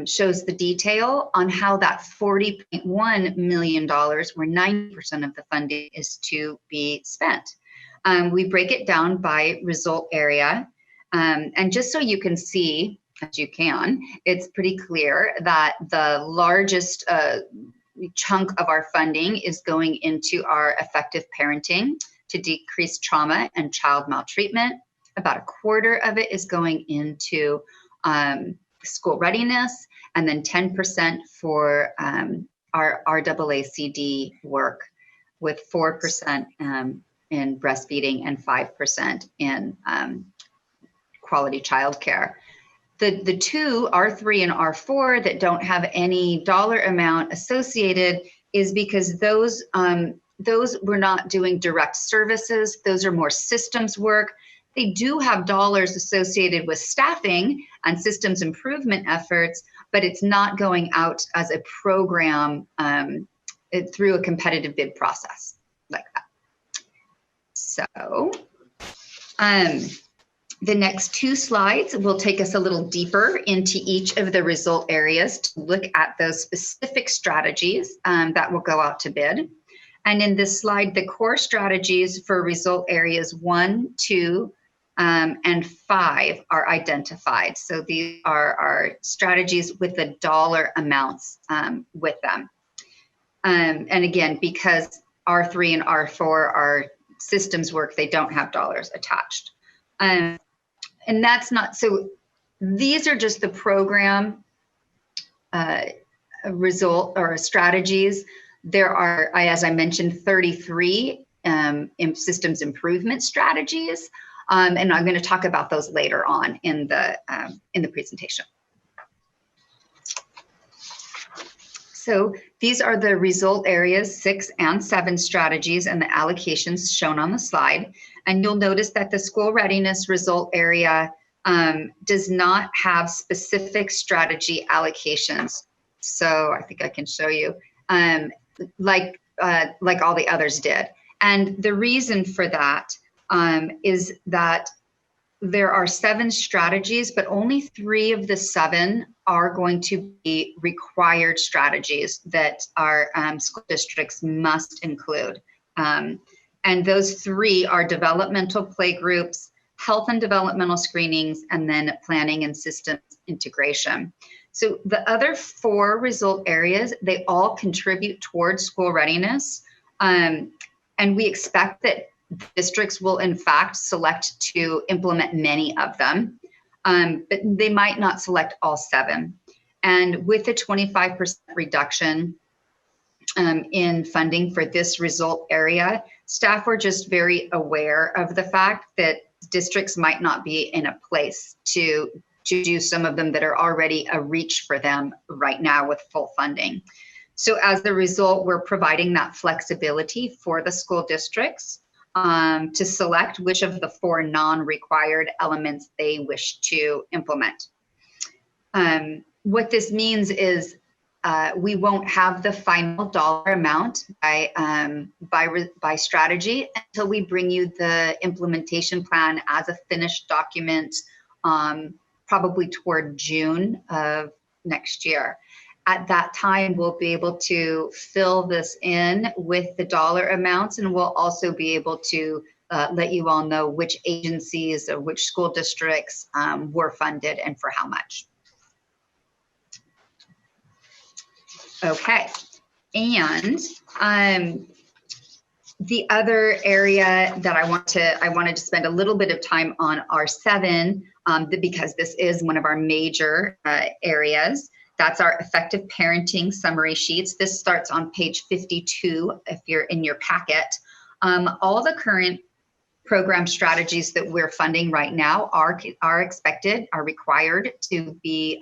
shows the detail on how that $40.1 million, where 90% of the funding is to be spent. We break it down by result area. And just so you can see, as you can, it's pretty clear that the largest chunk of our funding is going into our effective parenting to decrease trauma and child maltreatment. About a quarter of it is going into school readiness, and then 10% for our RAACD work, with 4% in breastfeeding and 5% in quality childcare. The two, R3 and R4, that don't have any dollar amount associated is because those we're not doing direct services. Those are more systems work. They do have dollars associated with staffing and systems improvement efforts, but it's not going out as a program through a competitive bid process like that. So the next two slides will take us a little deeper into each of the result areas to look at those specific strategies that will go out to bid. And in this slide, the core strategies for result areas 1, 2, and 5 are identified. So these are our strategies with the dollar amounts with them. And again, because R3 and R4 are systems work, they don't have dollars attached. And that's not, so these are just the program result or strategies. There are, as I mentioned, 33 systems improvement strategies. And I'm going to talk about those later on in the presentation. So these are the result areas 6 and 7 strategies and the allocations shown on the slide. And you'll notice that the school readiness result area does not have specific strategy allocations. So I think I can show you like all the others did. And the reason for that is that there are 7 strategies, but only 3 of the 7 are going to be required strategies that our school districts must include. And those 3 are developmental playgroups, health and developmental screenings, and then planning and systems integration. So the other 4 result areas, they all contribute towards school readiness. And we expect that districts will in fact select to implement many of them, but they might not select all 7. And with a 25% reduction in funding for this result area, staff were just very aware of the fact that districts might not be in a place to do some of them that are already a reach for them right now with full funding. So as a result, we're providing that flexibility for the school districts to select which of the 4 non-required elements they wish to implement. What this means is we won't have the final dollar amount by strategy until we bring you the implementation plan as a finished document, probably toward June of next year. At that time, we'll be able to fill this in with the dollar amounts, and we'll also be able to let you all know which agencies or which school districts were funded and for how much. Okay, and the other area that I wanted to spend a little bit of time on are 7, because this is one of our major areas. That's our effective parenting summary sheets. This starts on page 52 if you're in your packet. All the current program strategies that we're funding right now are required to be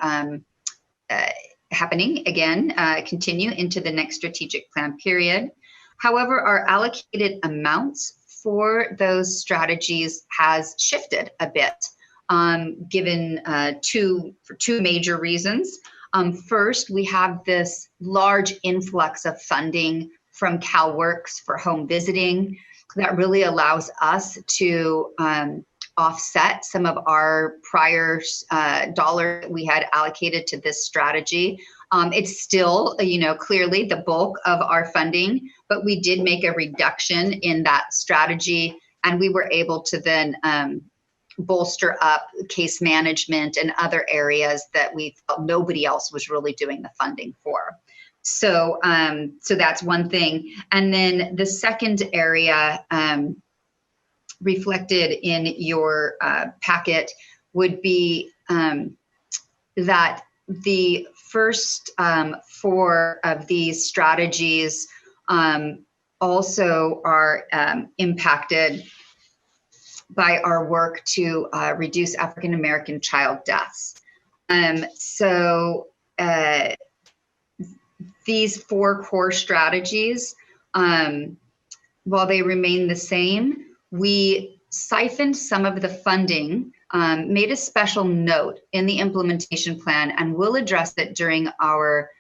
happening again, continue into the next strategic plan period. However, our allocated amounts for those strategies has shifted a bit, given for two major reasons. First, we have this large influx of funding from CalWORKs for home visiting that really allows us to offset some of our prior dollar we had allocated to this strategy. It's still, clearly the bulk of our funding, but we did make a reduction in that strategy, and we were able to then bolster up case management and other areas that we felt nobody else was really doing the funding for. So that's one thing. And then the second area reflected in your packet would be that the first four of these strategies also are impacted by our work to reduce African American child deaths. These four core strategies, while they remain the same, we siphoned some of the funding, made a special note in the implementation plan, and we'll address it during our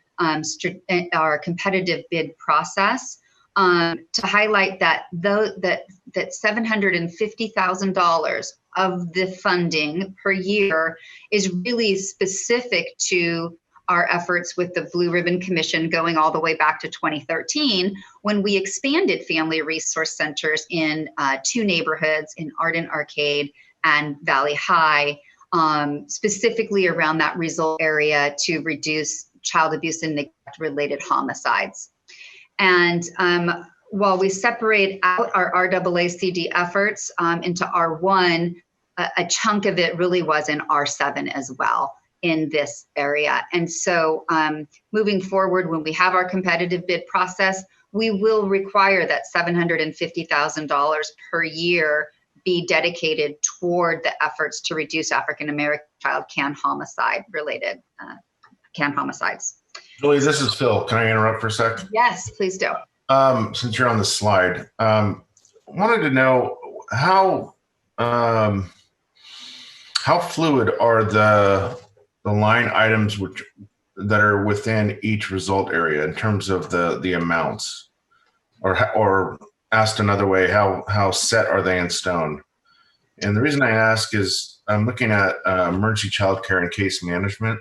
competitive bid process to highlight that that $750,000 of the funding per year is really specific to our efforts with the Blue Ribbon Commission going all the way back to 2013, when we expanded family resource centers in two neighborhoods in Arden Arcade and Valley High, specifically around that result area to reduce child abuse and neglect related homicides. And while we separate out our RAACD efforts into R1, a chunk of it really was in R7 as well in this area. And so moving forward, when we have our competitive bid process, we will require that $750,000 per year be dedicated toward the efforts to reduce African American child homicides. Julie, this is Phil. Can I interrupt for a sec? Yes, please do. Since you're on the slide, wanted to know how fluid are the line items that are within each result area in terms of the amounts, or asked another way, how set are they in stone? And the reason I ask is I'm looking at emergency child care and case management.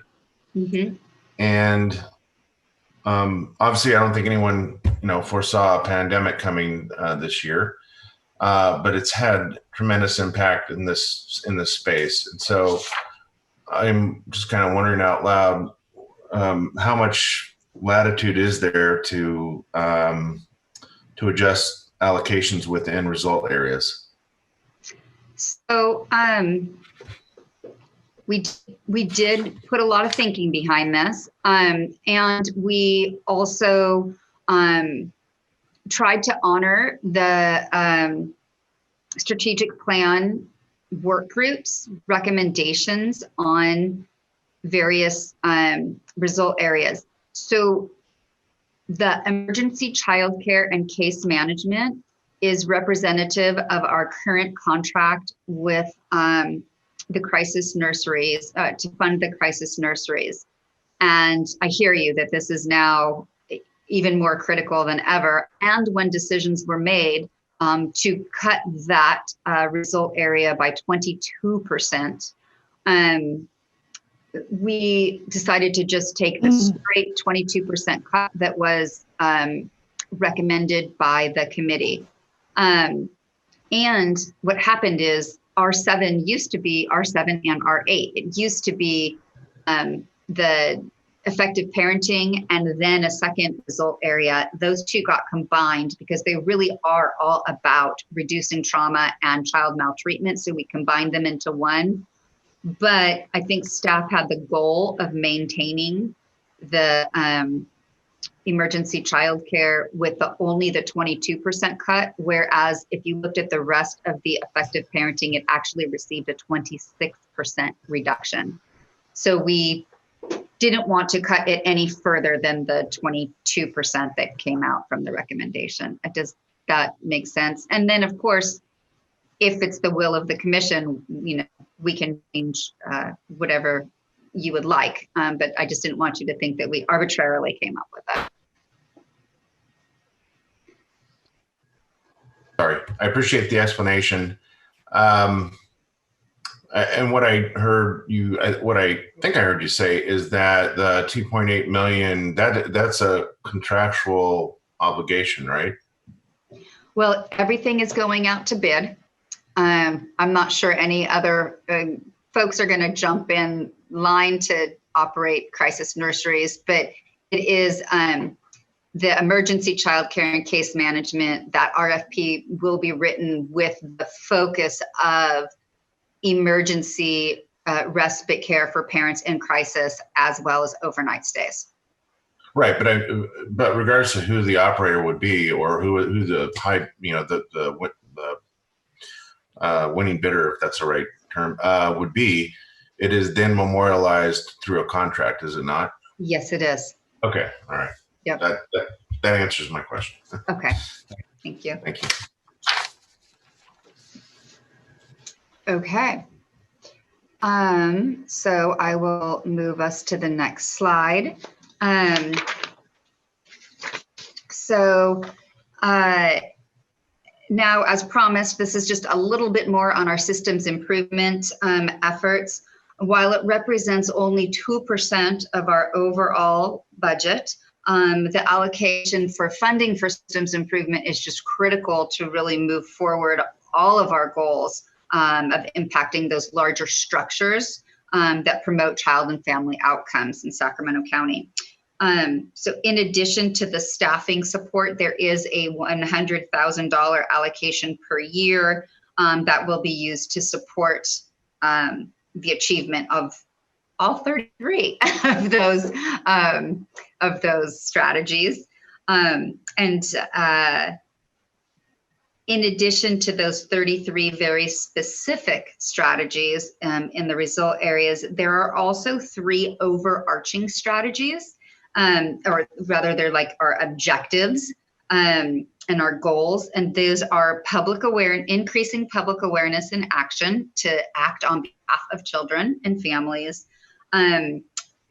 Mm-hmm. And obviously, I don't think anyone foresaw a pandemic coming this year, but it's had tremendous impact in this space. And so I'm just kind of wondering out loud, how much latitude is there to adjust allocations within result areas? So we did put a lot of thinking behind this, and we also tried to honor the strategic plan work groups recommendations on various result areas. So the emergency child care and case management is representative of our current contract with the crisis nurseries, to fund the crisis nurseries. And I hear you that this is now even more critical than ever. And when decisions were made to cut that result area by 22%, we decided to just take the straight 22% cut that was recommended by the committee. And what happened is R7 used to be R7 and R8. It used to be the effective parenting and then a second result area. Those two got combined because they really are all about reducing trauma and child maltreatment. So we combined them into one. But I think staff had the goal of maintaining the emergency childcare with only the 22% cut, whereas if you looked at the rest of the effective parenting, it actually received a 26% reduction. So we didn't want to cut it any further than the 22% that came out from the recommendation. Does that make sense? And then, of course, if it's the will of the commission, we can change whatever you would like. But I just didn't want you to think that we arbitrarily came up with that. Sorry, I appreciate the explanation. And what I think I heard you say is that the 2.8 million, that's a contractual obligation, right? Well, everything is going out to bid. I'm not sure any other folks are going to jump in line to operate crisis nurseries, but it is the emergency childcare and case management. That RFP will be written with the focus of emergency respite care for parents in crisis, as well as overnight stays. Right, but regardless of who the operator would be, or who the high, the winning bidder, if that's the right term, would be, it is then memorialized through a contract, is it not? Yes, it is. Okay, all right. Yep. That answers my question. Okay, thank you. Thank you. Okay. So I will move us to the next slide. Now, as promised, this is just a little bit more on our systems improvement efforts. While it represents only 2% of our overall budget, the allocation for funding for systems improvement is just critical to really move forward all of our goals of impacting those larger structures that promote child and family outcomes in Sacramento County. So in addition to the staffing support, there is a $100,000 allocation per year that will be used to support the achievement of all 33 of those strategies. In addition to those 33 very specific strategies in the result areas, there are also 3 overarching strategies, or rather they're like our objectives and our goals. And those are increasing public awareness and action to act on behalf of children and families,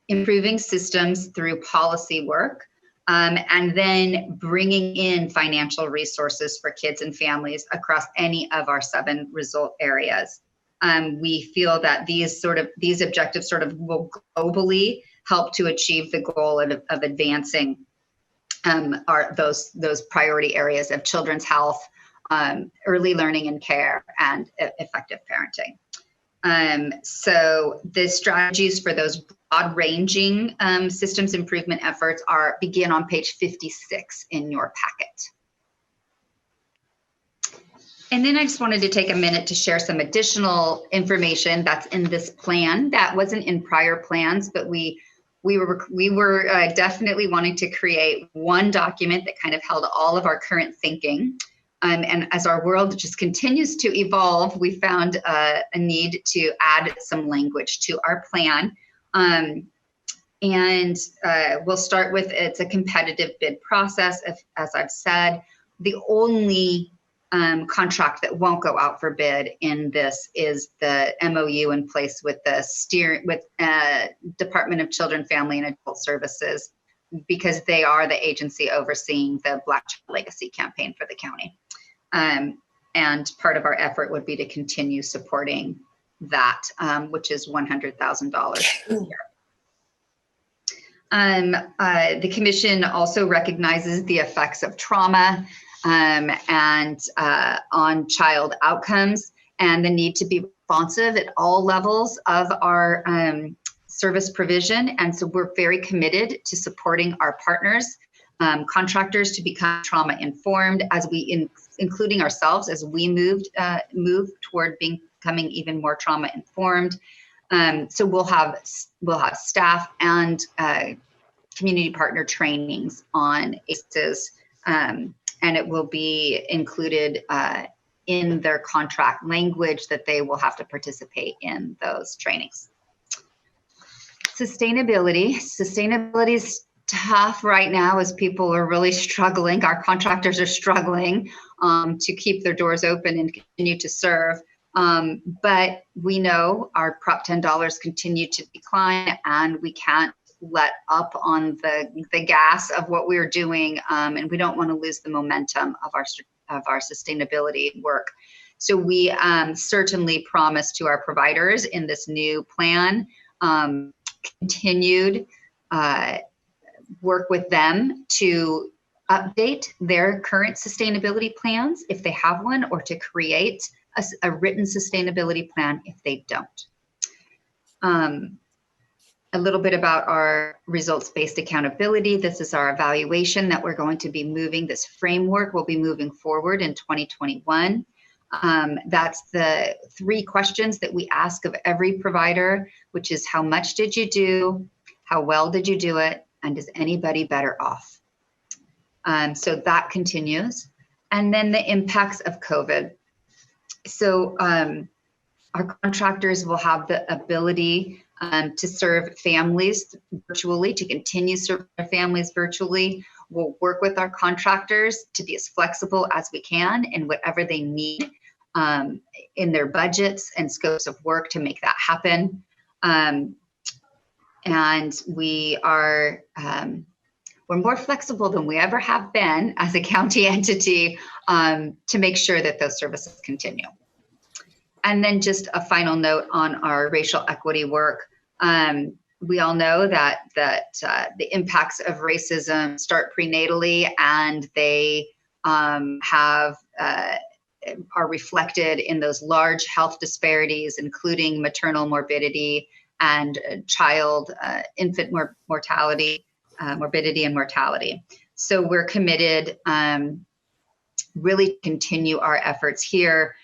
improving systems through policy work, and then bringing in financial resources for kids and families across any of our 7 result areas. We feel that these objectives will globally help to achieve the goal of advancing those priority areas of children's health, early learning and care, and effective parenting. So the strategies for those broad-ranging systems improvement efforts begin on page 56 in your packet. And then I just wanted to take a minute to share some additional information that's in this plan that wasn't in prior plans, but we were definitely wanting to create one document that kind of held all of our current thinking. And as our world just continues to evolve, we found a need to add some language to our plan. We'll start with, it's a competitive bid process. As I've said, the only contract that won't go out for bid in this is the MOU in place with the Department of Children, Family, and Adult Services, because they are the agency overseeing the Black Child Legacy campaign for the county. And part of our effort would be to continue supporting that, which is $100,000 a year. The commission also recognizes the effects of trauma and on child outcomes, and the need to be responsive at all levels of our service provision. And so we're very committed to supporting our partners, contractors, to become trauma informed, as including ourselves, as we move toward becoming even more trauma informed. So we'll have staff and community partner trainings on ACEs, and it will be included in their contract language that they will have to participate in those trainings. Sustainability is tough right now as people are really struggling. Our contractors are struggling to keep their doors open and continue to serve. But we know our Prop 10 dollars continue to decline, and we can't let up on the gas of what we're doing, and we don't want to lose the momentum of our sustainability work. So we certainly promise to our providers in this new plan continued work with them to update their current sustainability plans if they have one, or to create a written sustainability plan if they don't. A little bit about our results-based accountability. This is our evaluation that we're going to be moving. This framework will be moving forward in 2021. That's the 3 questions that we ask of every provider, which is how much did you do, how well did you do it, and is anybody better off? So that continues. And then the impacts of COVID. So our contractors will have the ability to serve families virtually, to continue serving their families virtually. We'll work with our contractors to be as flexible as we can in whatever they need in their budgets and scopes of work to make that happen. And we are, we're more flexible than we ever have been as a county entity to make sure that those services continue. And then just a final note on our racial equity work. We all know that the impacts of racism start prenatally, and they are reflected in those large health disparities, including maternal morbidity and infant mortality, morbidity and mortality. So we're committed really continue our efforts here.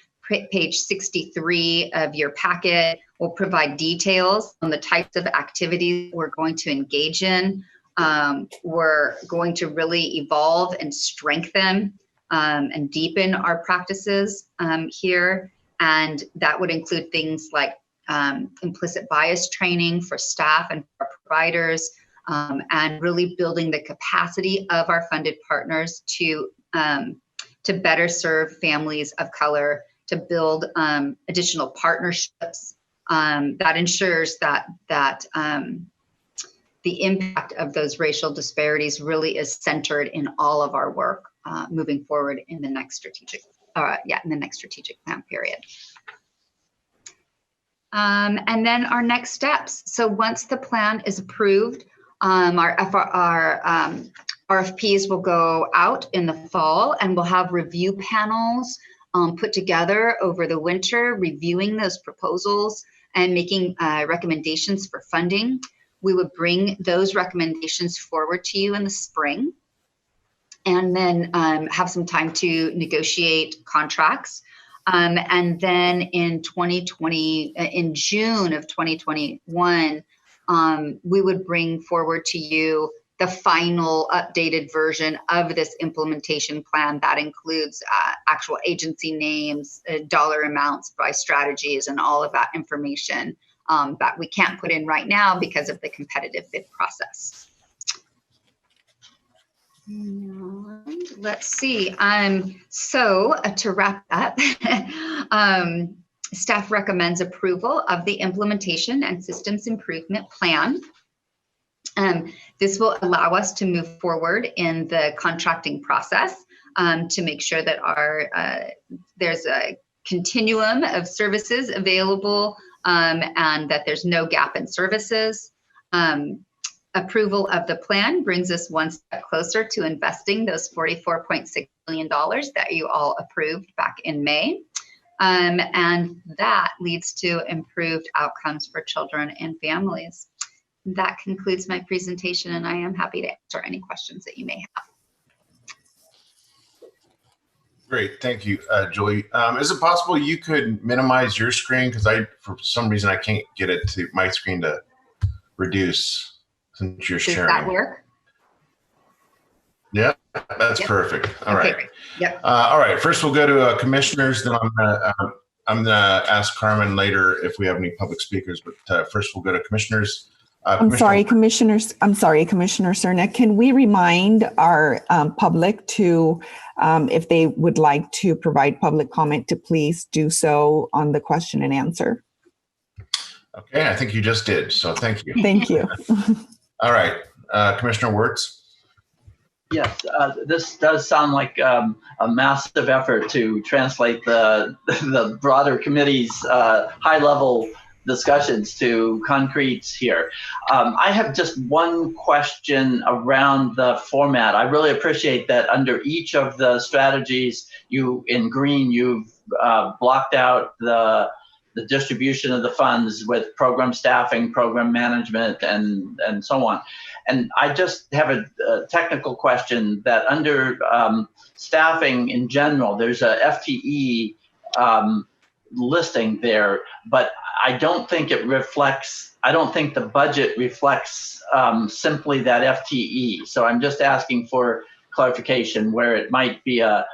Page 63 of your packet will provide details on the types of activities we're going to engage in. We're going to really evolve and strengthen and deepen our practices here. And that would include things like implicit bias training for staff and for providers, and really building the capacity of our funded partners to better serve families of color, to build additional partnerships that ensures that the impact of those racial disparities really is centered in all of our work moving forward in the next strategic plan period. And then our next steps. So once the plan is approved, our RFPs will go out in the fall, and we'll have review panels put together over the winter, reviewing those proposals and making recommendations for funding. We would bring those recommendations forward to you in the spring, and then have some time to negotiate contracts. And then in June of 2021, we would bring forward to you the final updated version of this implementation plan that includes actual agency names, dollar amounts by strategies, and all of that information that we can't put in right now because of the competitive bid process. Let's see. So to wrap up, staff recommends approval of the implementation and systems improvement plan. This will allow us to move forward in the contracting process to make sure that there's a continuum of services available and that there's no gap in services. Approval of the plan brings us one step closer to investing those $44.6 million that you all approved back in May. And that leads to improved outcomes for children and families. That concludes my presentation, and I am happy to answer any questions that you may have. Great, thank you, Julie. Is it possible you could minimize your screen? Because for some reason, I can't get it to my screen to reduce since you're sharing. Does that work? Yeah, that's Yep. perfect. All Okay, right. great. Yep. All right. First, we'll go to commissioners. Then I'm gonna ask Carmen later if we have any public speakers. But first, we'll go to commissioners. I'm sorry, Commissioner Cerna. Can we remind our public to, if they would like to provide public comment, to please do so on the question and answer? Okay, I think you just did. So thank you. Thank you. All right, Commissioner Wirtz. Yes, this does sound like a massive effort to translate the broader committee's high-level discussions to concretes here. I have just one question around the format. I really appreciate that under each of the strategies, in green, you've blocked out the distribution of the funds with program staffing, program management, and so on. And I just have a technical question that under staffing in general, there's a FTE listing there, but I don't think it reflects, I don't think the budget reflects simply that FTE. So I'm just asking for clarification where it might be the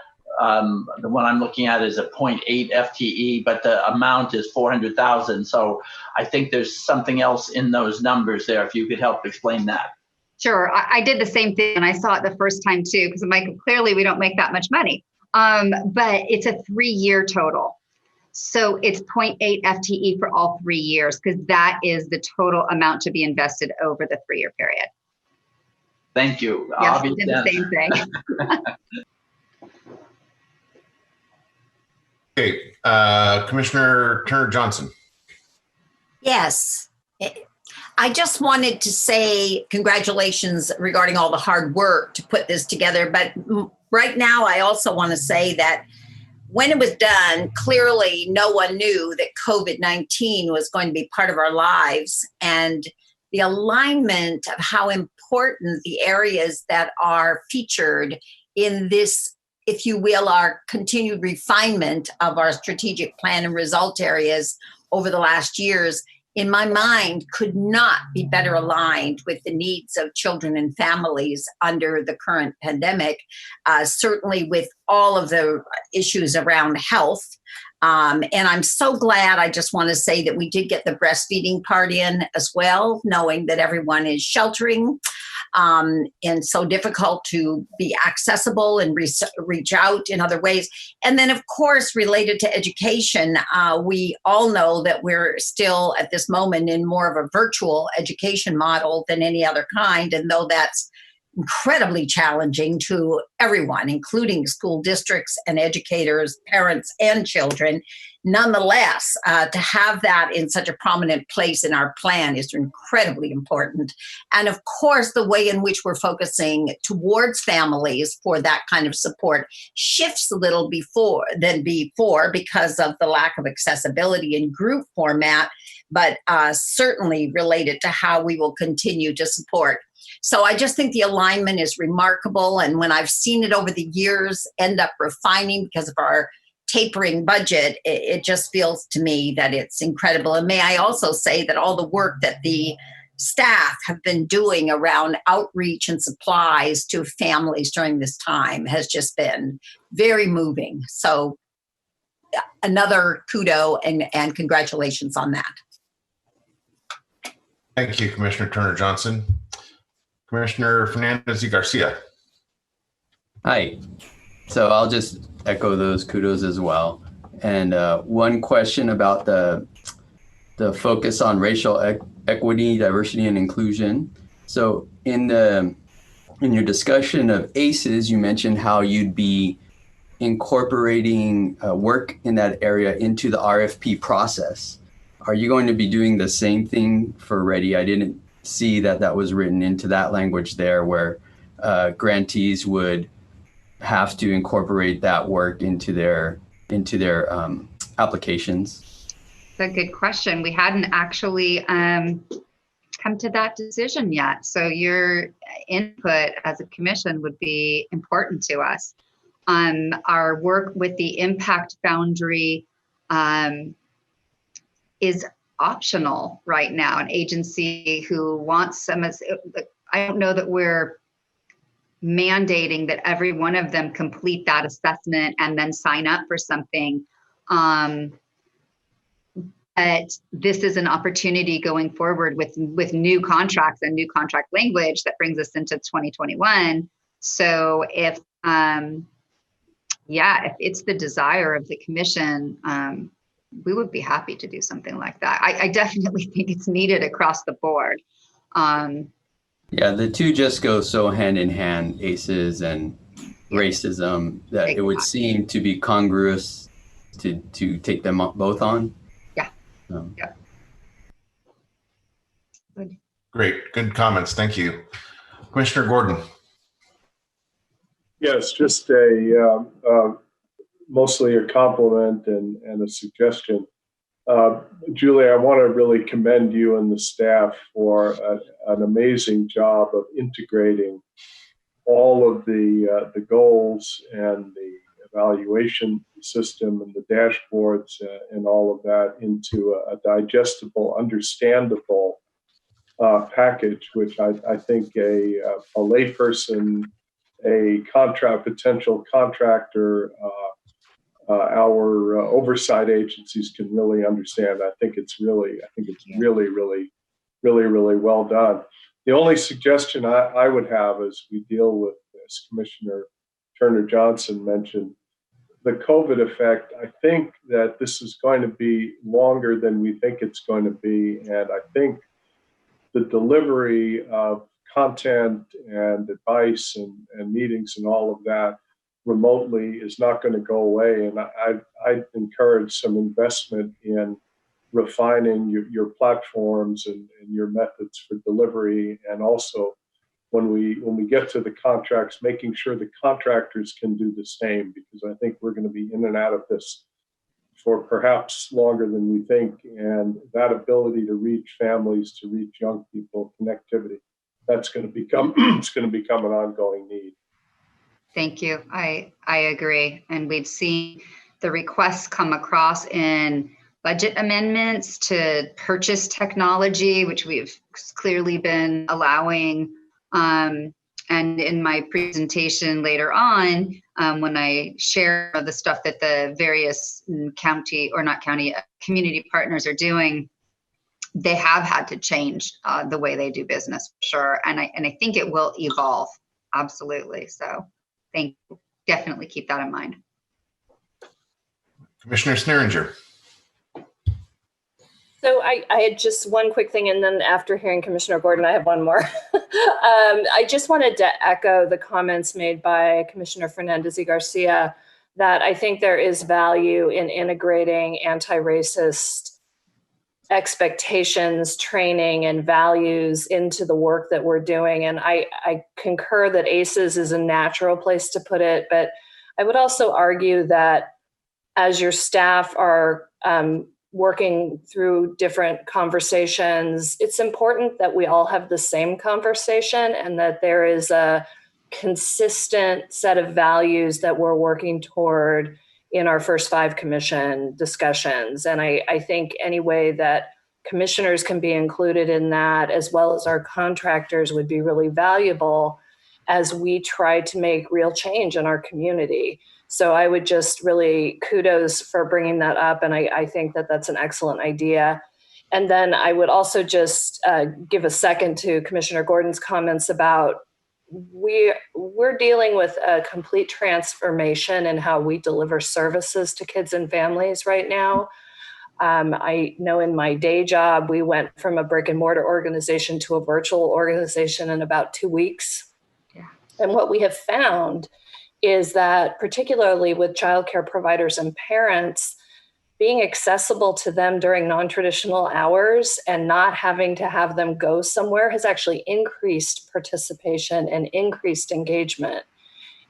one I'm looking at is a 0.8 FTE, but the amount is 400,000. So I think there's something else in those numbers there. If you could help explain that. Sure. I did the same thing and I saw it the first time too, because I'm like, clearly we don't make that much money. But it's a 3-year total. So it's 0.8 FTE for all 3 years, because that is the total amount to be invested over the 3-year period. Thank you. Yes, I did the same thing. Okay, Commissioner Turner Johnson. Yes. I just wanted to say congratulations regarding all the hard work to put this together. But right now, I also want to say that when it was done, clearly no one knew that COVID-19 was going to be part of our lives. And the alignment of how important the areas that are featured in this, if you will, our continued refinement of our strategic plan and result areas over the last years, in my mind, could not be better aligned with the needs of children and families under the current pandemic, certainly with all of the issues around health. And I'm so glad, I just want to say that we did get the breastfeeding part in as well, knowing that everyone is sheltering. And so difficult to be accessible and reach out in other ways. And then, of course, related to education, we all know that we're still at this moment in more of a virtual education model than any other kind. And though that's incredibly challenging to everyone, including school districts and educators, parents, and children. Nonetheless, to have that in such a prominent place in our plan is incredibly important. And of course, the way in which we're focusing towards families for that kind of support shifts a little before because of the lack of accessibility in group format, but certainly related to how we will continue to support. So I just think the alignment is remarkable. And when I've seen it over the years end up refining because of our tapering budget, it just feels to me that it's incredible. And may I also say that all the work that the staff have been doing around outreach and supplies to families during this time has just been very moving. So another kudo and congratulations on that. Thank you, Commissioner Turner Johnson. Commissioner Fernandez y Garcia. Hi. So I'll just echo those kudos as well. And one question about the focus on racial equity, diversity, and inclusion. So in your discussion of ACEs, you mentioned how you'd be incorporating work in that area into the RFP process. Are you going to be doing the same thing for READY? I didn't see that was written into that language there, where grantees would have to incorporate that work into their applications. That's a good question. We hadn't actually come to that decision yet. So your input as a commission would be important to us. Our work with the impact boundary is optional right now. An agency who wants some, I don't know that we're mandating that every one of them complete that assessment and then sign up for something. But this is an opportunity going forward with new contracts and new contract language that brings us into 2021. So if it's the desire of the commission, we would be happy to do something like that. I definitely think it's needed across the board. Yeah, the two just go so hand in hand, ACEs and racism, that it would seem to be congruous to take them both on. Yeah. Yeah. Good. Great, good comments. Thank you. Commissioner Gordon. Yes, just mostly a compliment and a suggestion. Julie, I want to really commend you and the staff for an amazing job of integrating all of the goals and the evaluation system and the dashboards and all of that into a digestible, understandable package, which I think a layperson, a potential contractor, our oversight agencies can really understand. I think it's really well done. The only suggestion I would have as we deal with, as Commissioner Turner Johnson mentioned, the COVID effect. I think that this is going to be longer than we think it's going to be, and I think the delivery of content and advice and meetings and all of that remotely is not going to go away. And I encourage some investment in refining your platforms and your methods for delivery. And also when we get to the contracts, making sure the contractors can do the same, because I think we're going to be in and out of this for perhaps longer than we think. And that ability to reach families, to reach young people, connectivity, that's going to become, it's going to become an ongoing need. Thank you. I agree. And we've seen the requests come across in budget amendments to purchase technology, which we've clearly been allowing. And in my presentation later on, when I share the stuff that the various community partners are doing, they have had to change the way they do business, for sure. And I think it will evolve. Absolutely. So thank you. Definitely keep that in mind. Commissioner Sneeringer. So I had just one quick thing, and then after hearing Commissioner Gordon, I have one more. I just wanted to echo the comments made by Commissioner Fernandez y Garcia that I think there is value in integrating anti-racist expectations, training, and values into the work that we're doing. And I concur that ACEs is a natural place to put it, but I would also argue that as your staff are working through different conversations, it's important that we all have the same conversation and that there is a consistent set of values that we're working toward in our first 5 commission discussions. And I think any way that commissioners can be included in that, as well as our contractors, would be really valuable as we try to make real change in our community. So I would just really kudos for bringing that up. And I think that that's an excellent idea. And then I would also just give a second to Commissioner Gordon's comments about we're dealing with a complete transformation in how we deliver services to kids and families right now. I know in my day job, we went from a brick and mortar organization to a virtual organization in about 2 weeks. Yeah. And what we have found is that particularly with childcare providers and parents, being accessible to them during non-traditional hours and not having to have them go somewhere has actually increased participation and increased engagement.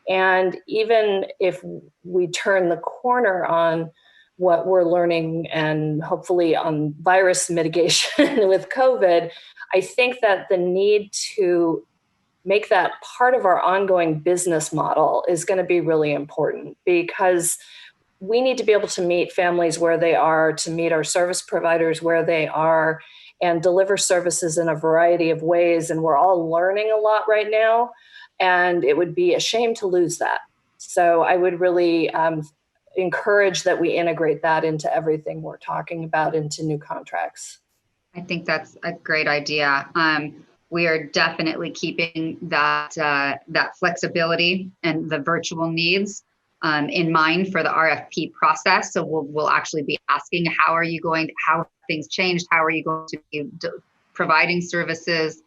And even if we turn the corner on what we're learning and hopefully on virus mitigation with COVID, I think that the need to make that part of our ongoing business model is going to be really important, because we need to be able to meet families where they are, to meet our service providers where they are, and deliver services in a variety of ways. And we're all learning a lot right now. and it would be a shame to lose that. So I would really encourage that we integrate that into everything we're talking about into new contracts. I think that's a great idea. We are definitely keeping that flexibility and the virtual needs in mind for the RFP process. So we'll actually be asking, how have things changed? How are you going to be providing services?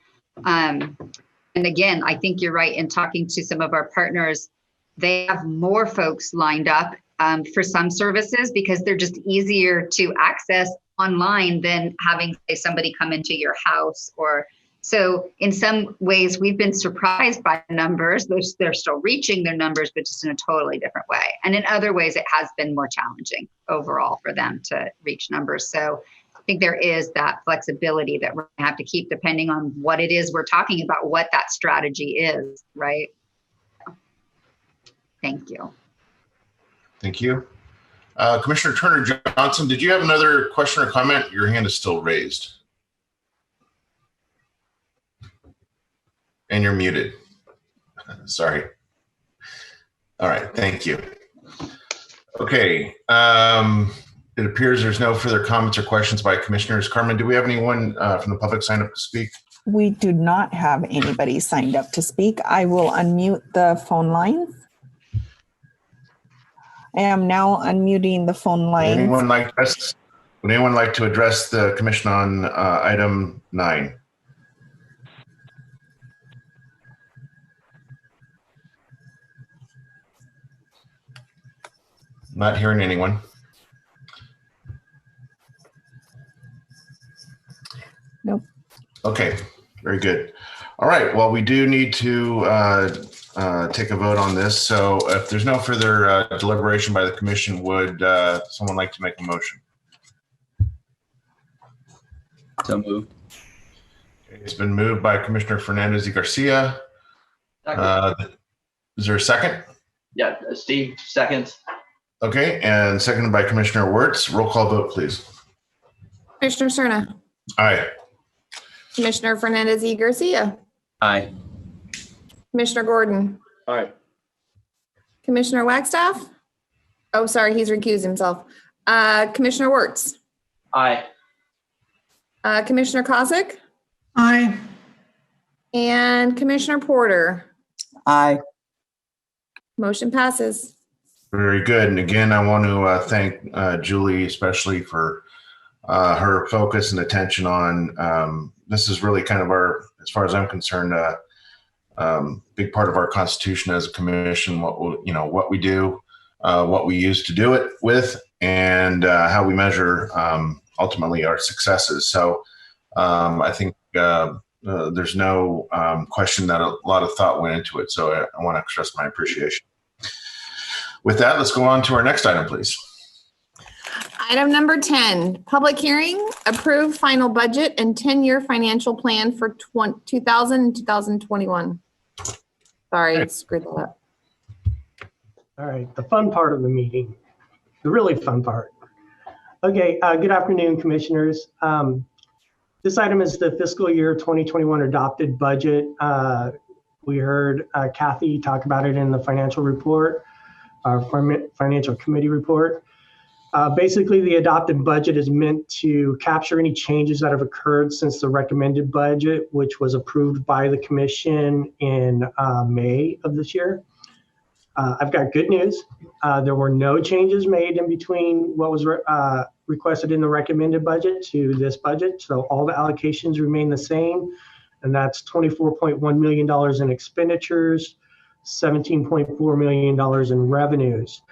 And again, I think you're right in talking to some of our partners. They have more folks lined up for some services because they're just easier to access online than having, say, somebody come into your house. Or so in some ways we've been surprised by the numbers. They're still reaching their numbers, but just in a totally different way. And in other ways, it has been more challenging overall for them to reach numbers. So I think there is that flexibility that we're gonna have to keep depending on what it is we're talking about, what that strategy is, right? Thank you. Thank you. Commissioner Turner Johnson, did you have another question or comment? Your hand is still raised. And you're muted. Sorry. All right, thank you. Okay, it appears there's no further comments or questions by commissioners. Carmen, do we have anyone from the public sign up to speak? We do not have anybody signed up to speak. I will unmute the phone lines. I am now unmuting the phone lines. Would anyone like to address the commission on item 9? Not hearing anyone. Nope. Okay, very good. All right, well, we do need to take a vote on this. So if there's no further deliberation by the commission, would someone like to make a motion? So moved. Okay, it's been moved by Commissioner Fernandez y Garcia. Is there a second? Yeah, Steve, seconds. Okay, and seconded by Commissioner Wirtz. Roll call vote, please. Commissioner Cerna. Aye. Commissioner Fernandez y Garcia. Aye. Commissioner Gordon. Aye. Commissioner Wagstaff. Oh, sorry, he's recused himself. Commissioner Wirtz. Aye. Commissioner Kosick. Aye. And Commissioner Porter. Aye. Motion passes. Very good. And again, I want to thank Julie especially for her focus and attention on this is really kind of our, as far as I'm concerned, big part of our constitution as a commission, what we do, what we use to do it with, and how we measure ultimately our successes. So I think there's no question that a lot of thought went into it. So I want to express my appreciation. With that, let's go on to our next item, please. Item number 10, public hearing, approve final budget and 10-year financial plan for 2000 and 2021. Sorry, I screwed that up. All right, the fun part of the meeting, the really fun part. Okay, good afternoon, commissioners. This item is the fiscal year 2021 adopted budget. We heard Kathy talk about it in the financial report, our financial committee report. Basically, the adopted budget is meant to capture any changes that have occurred since the recommended budget, which was approved by the commission in May of this year. I've got good news. There were no changes made in between what was requested in the recommended budget to this budget. So all the allocations remain the same, and that's $24.1 million in expenditures, $17.4 million in revenues.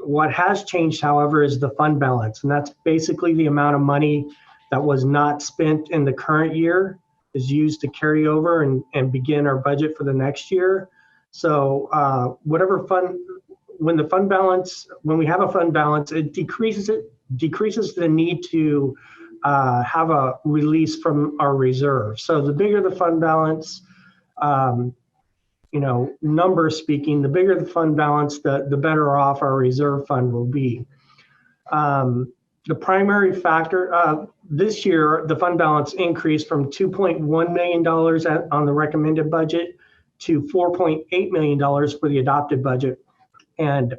What has changed, however, is the fund balance, and that's basically the amount of money that was not spent in the current year is used to carry over and begin our budget for the next year. So when we have a fund balance, it decreases the need to have a release from our reserve. So the bigger the fund balance, numbers speaking, the bigger the fund balance, the better off our reserve fund will be. The primary factor this year, the fund balance increased from $2.1 million on the recommended budget to $4.8 million for the adopted budget. And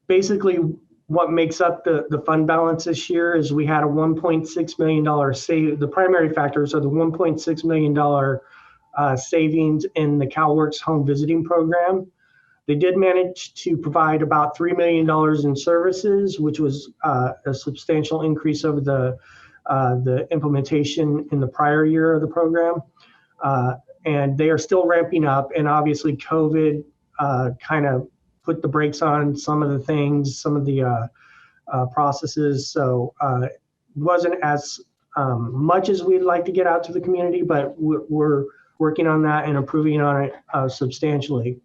basically what makes up the fund balance this year is we had a $1.6 million save. The primary factors are the $1.6 million savings in the CalWorks home visiting program. They did manage to provide about $3 million in services, which was a substantial increase over the implementation in the prior year of the program. And they are still ramping up. And obviously COVID kind of put the brakes on some of the things, some of the processes. So it wasn't as much as we'd like to get out to the community, but we're working on that and improving on it substantially.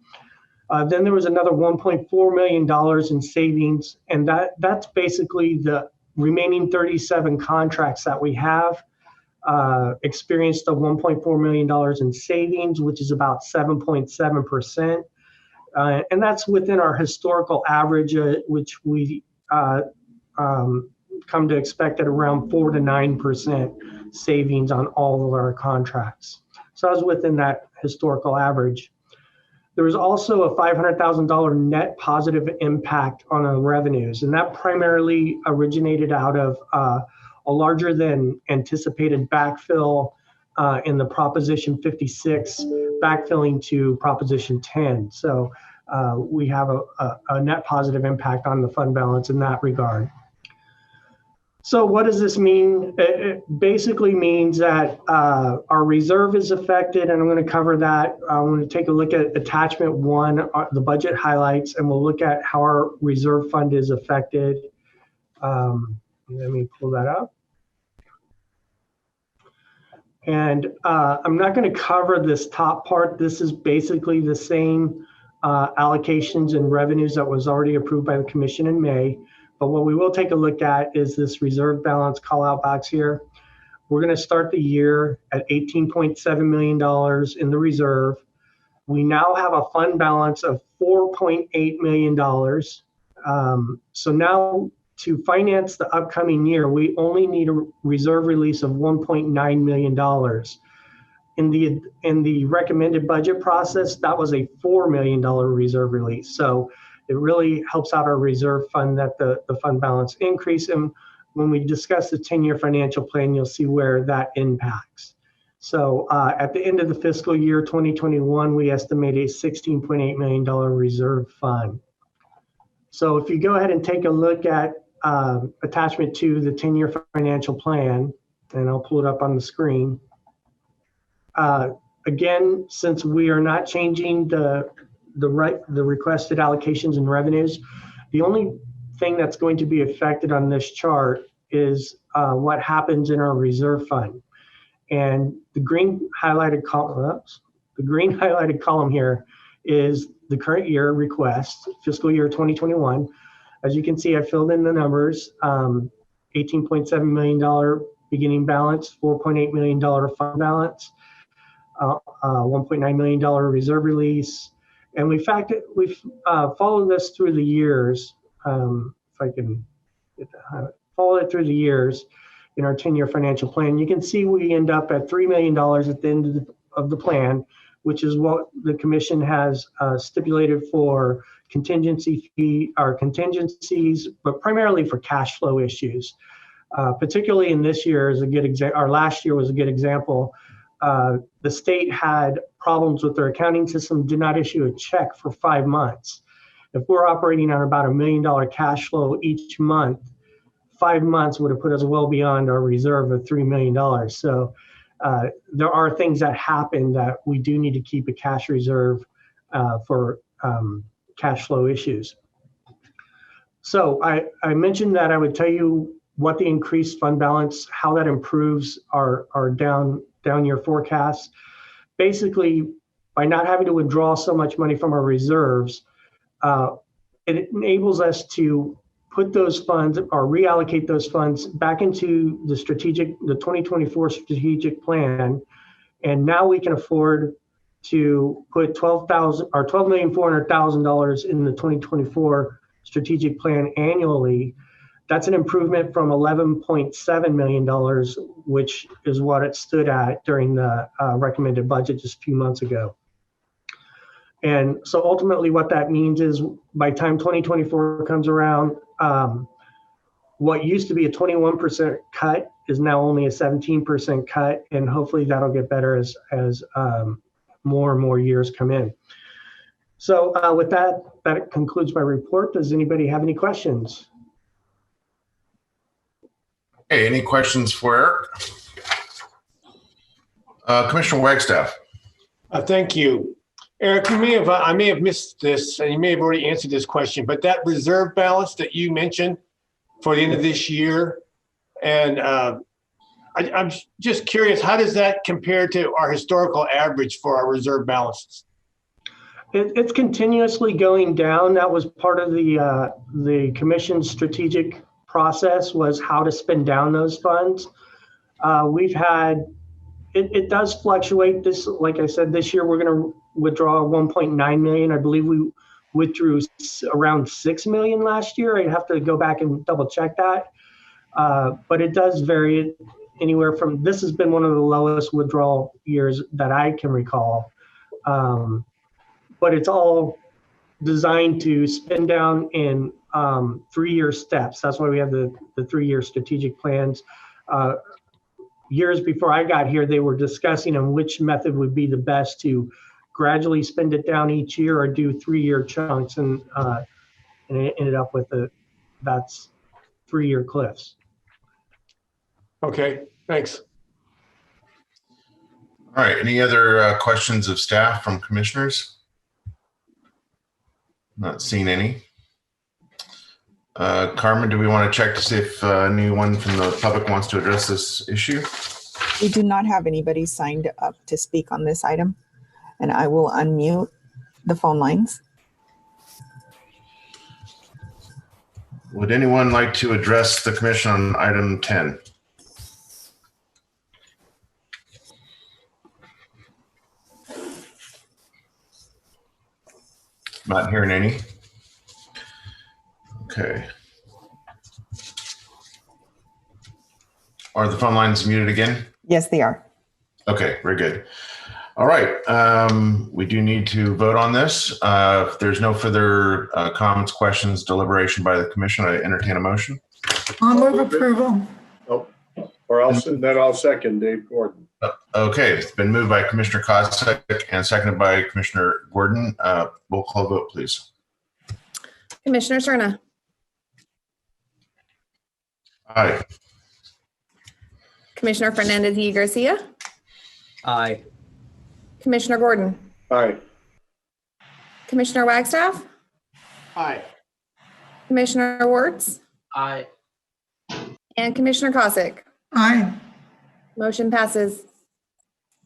Then there was another $1.4 million in savings, and that's basically the remaining 37 contracts that we have experienced a $1.4 million in savings, which is about 7.7%. And that's within our historical average, which we come to expect at around 4 to 9% savings on all of our contracts. So I was within that historical average. There was also a $500,000 net positive impact on our revenues, and that primarily originated out of a larger than anticipated backfill in the Proposition 56, backfilling to Proposition 10. So we have a net positive impact on the fund balance in that regard. So what does this mean? It basically means that our reserve is affected, and I'm going to cover that. I'm going to take a look at attachment 1, the budget highlights, and we'll look at how our reserve fund is affected. Let me pull that up. And I'm not going to cover this top part. This is basically the same allocations and revenues that was already approved by the commission in May. But what we will take a look at is this reserve balance call out box here. We're going to start the year at $18.7 million in the reserve. We now have a fund balance of $4.8 million. So now to finance the upcoming year, we only need a reserve release of $1.9 million. In the recommended budget process, that was a $4 million reserve release. So it really helps out our reserve fund that the fund balance increase. And when we discuss the 10-year financial plan, you'll see where that impacts. So at the end of the fiscal year 2021, we estimate a $16.8 million reserve fund. So if you go ahead and take a look at attachment 2, the 10-year financial plan, and I'll pull it up on the screen. Again, since we are not changing the requested allocations and revenues, the only thing that's going to be affected on this chart is what happens in our reserve fund. And the green highlighted column here is the current year request, fiscal year 2021. As you can see, I filled in the numbers, $18.7 million beginning balance, $4.8 million fund balance, $1.9 million reserve release. And we've followed this through the years. If I can get that, follow it through the years in our 10-year financial plan. You can see we end up at $3 million at the end of the plan, which is what the commission has stipulated for contingency fee, our contingencies, but primarily for cash flow issues. Particularly in this year is a good example. Our last year was a good example. The state had problems with their accounting system, did not issue a check for 5 months. If we're operating on about $1 million cash flow each month, 5 months would have put us well beyond our reserve of $3 million. So there are things that happen that we do need to keep a cash reserve for cash flow issues. So I mentioned that I would tell you what the increased fund balance, how that improves our down year forecasts. Basically, by not having to withdraw so much money from our reserves, it enables us to put those funds or reallocate those funds back into the 2024 strategic plan. And now we can afford to put $12,400,000 in the 2024 strategic plan annually. That's an improvement from $11.7 million, which is what it stood at during the recommended budget just a few months ago. And so ultimately what that means is by time 2024 comes around, what used to be a 21% cut is now only a 17% cut. And hopefully that'll get better as more and more years come in. So with that, that concludes my report. Does anybody have any questions? Hey, any questions for Eric? Commissioner Wagstaff. Thank you. Eric, I may have missed this, and you may have already answered this question, but that reserve balance that you mentioned for the end of this year, and I'm just curious, how does that compare to our historical average for our reserve balances? It's continuously going down. That was part of the commission's strategic process, was how to spend down those funds. We've had, it does fluctuate. This, like I said, this year we're going to withdraw 1.9 million. I believe we withdrew around 6 million last year. I'd have to go back and double check that. But it does vary anywhere from, this has been one of the lowest withdrawal years that I can recall. But it's all designed to spend down in 3-year steps. That's why we have the 3-year strategic plans. Years before I got here, they were discussing on which method would be the best to gradually spend it down each year or do 3-year chunks, and it ended up with that's 3-year cliffs. Okay, thanks. All right, any other questions of staff from commissioners? Not seeing any. Carmen, do we want to check to see if anyone from the public wants to address this issue? We do not have anybody signed up to speak on this item, and I will unmute the phone lines. Would anyone like to address the commission on item 10? Not hearing any. Okay. Are the phone lines muted again? Yes, they are. Okay, very good. All right, we do need to vote on this. If there's no further comments, questions, deliberation by the commission, I entertain a motion. I'll move approval. Oh, or I'll second Dave Gordon. Okay, it's been moved by Commissioner Kosik and seconded by Commissioner Gordon. Roll call vote, please. Commissioner Cerna. Aye. Commissioner Fernandez y Garcia. Aye. Commissioner Gordon. Aye. Commissioner Wagstaff. Aye. Commissioner Wirtz. Aye. And Commissioner Kosik. Aye. Motion passes.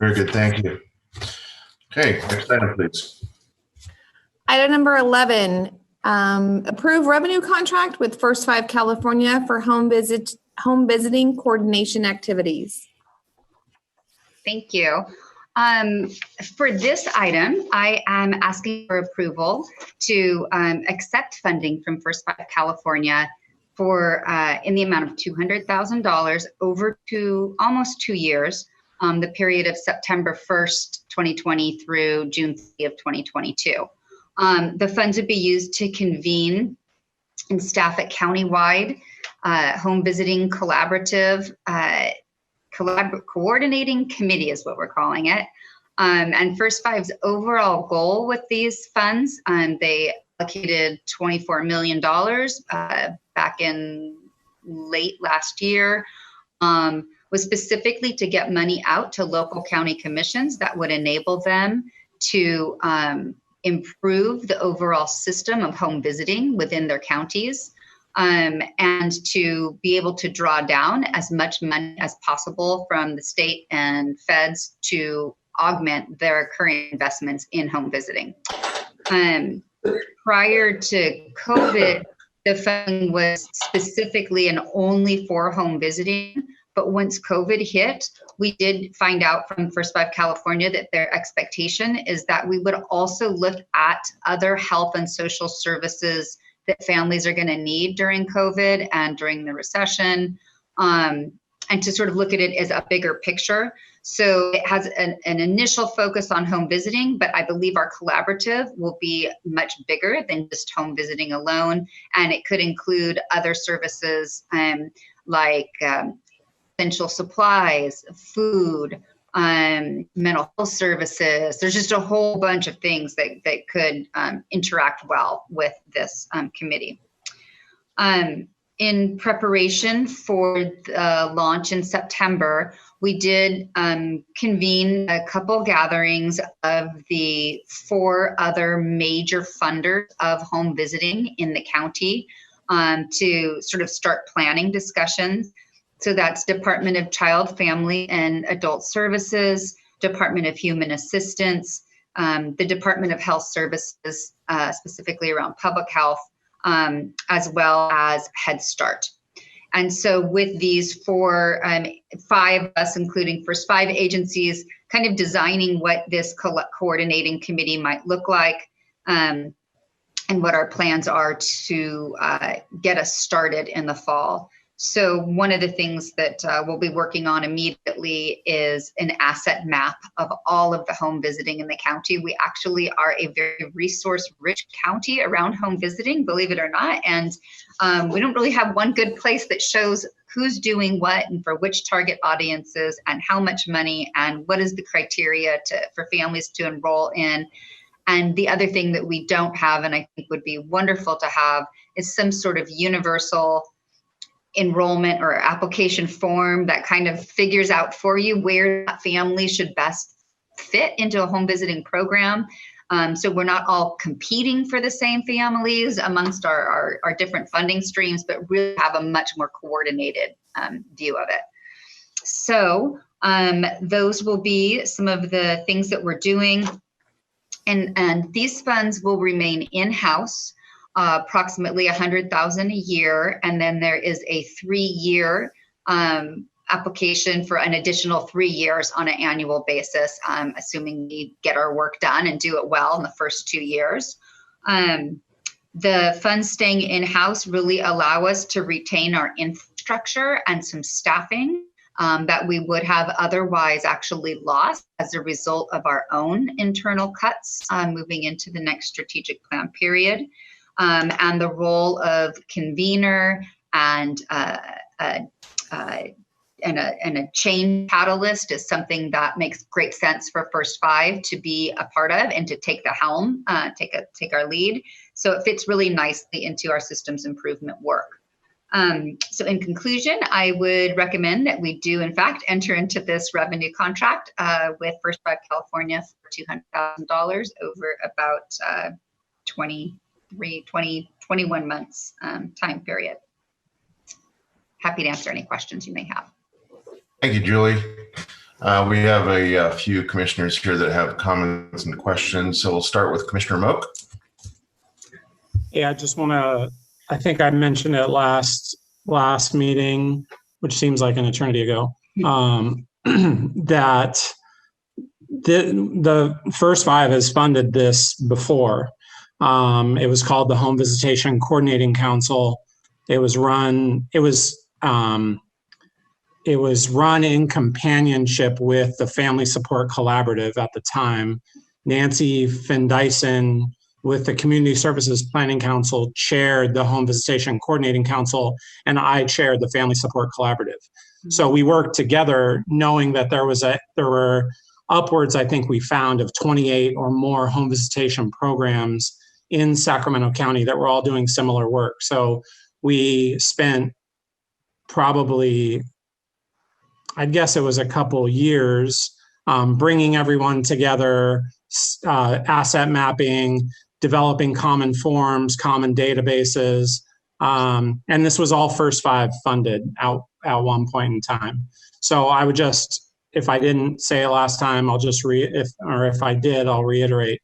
Very good, thank you. Okay, next item, please. Item number 11, approve revenue contract with First 5 California for home visiting coordination activities. Thank you. For this item, I am asking for approval to accept funding from First 5 California for in the amount of $200,000 over almost 2 years, the period of September 1st, 2020 through June 30th of 2022. The funds would be used to convene and staff a countywide home visiting collaborative coordinating committee is what we're calling it. And First 5's overall goal with these funds, they allocated $24 million back in late last year, was specifically to get money out to local county commissions that would enable them to improve the overall system of home visiting within their counties, and to be able to draw down as much money as possible from the state and feds to augment their current investments in home visiting. Prior to COVID, the funding was specifically and only for home visiting. But once COVID hit, we did find out from First 5 California that their expectation is that we would also look at other health and social services that families are going to need during COVID and during the recession. And and to sort of look at it as a bigger picture. So it has an initial focus on home visiting, but I believe our collaborative will be much bigger than just home visiting alone. And it could include other services like essential supplies, food, mental health services. There's just a whole bunch of things that could interact well with this committee. In preparation for the launch in September, we did convene a couple gatherings of the 4 other major funders of home visiting in the county to sort of start planning discussions. So that's Department of Child, Family, and Adult Services, Department of Human Assistance, the Department of Health Services, specifically around public health, as well as Head Start. And so with these 5 of us, including first 5 agencies, kind of designing what this coordinating committee might look like, and what our plans are to get us started in the fall. So one of the things that we'll be working on immediately is an asset map of all of the home visiting in the county. We actually are a very resource-rich county around home visiting, believe it or not. And we don't really have one good place that shows who's doing what and for which target audiences and how much money and what is the criteria for families to enroll in. And the other thing that we don't have, and I think would be wonderful to have, is some sort of universal enrollment or application form that kind of figures out for you where that family should best fit into a home visiting program. So we're not all competing for the same families amongst our different funding streams, but really have a much more coordinated view of it. So those will be some of the things that we're doing. And these funds will remain in-house. Approximately $100,000 a year, and then there is a 3-year application for an additional 3 years on an annual basis, assuming we get our work done and do it well in the first 2 years. The funds staying in-house really allow us to retain our infrastructure and some staffing that we would have otherwise actually lost as a result of our own internal cuts moving into the next strategic plan period. And the role of convener and a change catalyst is something that makes great sense for First 5 to be a part of and to take the helm, take our lead. So it fits really nicely into our systems improvement work. So in conclusion, I would recommend that we do, in fact, enter into this revenue contract with First 5 California for $200,000 over about 21 months time period. Happy to answer any questions you may have. Thank you, Julie. We have a few commissioners here that have comments and questions. So we'll start with Commissioner Moak. Yeah, I just want to, I think I mentioned it last meeting, which seems like an eternity ago, that the First 5 has funded this before. It was called the Home Visitation Coordinating Council. It was run in companionship with the Family Support Collaborative at the time. Nancy Findyson with the Community Services Planning Council chaired the Home Visitation Coordinating Council, and I chaired the Family Support Collaborative. So we worked together knowing that there were upwards, I think we found, of 28 or more home visitation programs in Sacramento County that were all doing similar work. So we spent probably, I'd guess it was a couple years, bringing everyone together, asset mapping, developing common forms, common databases. And this was all First 5 funded at one point in time. So I would just, if I didn't say it last time, I'll just if I did, I'll reiterate.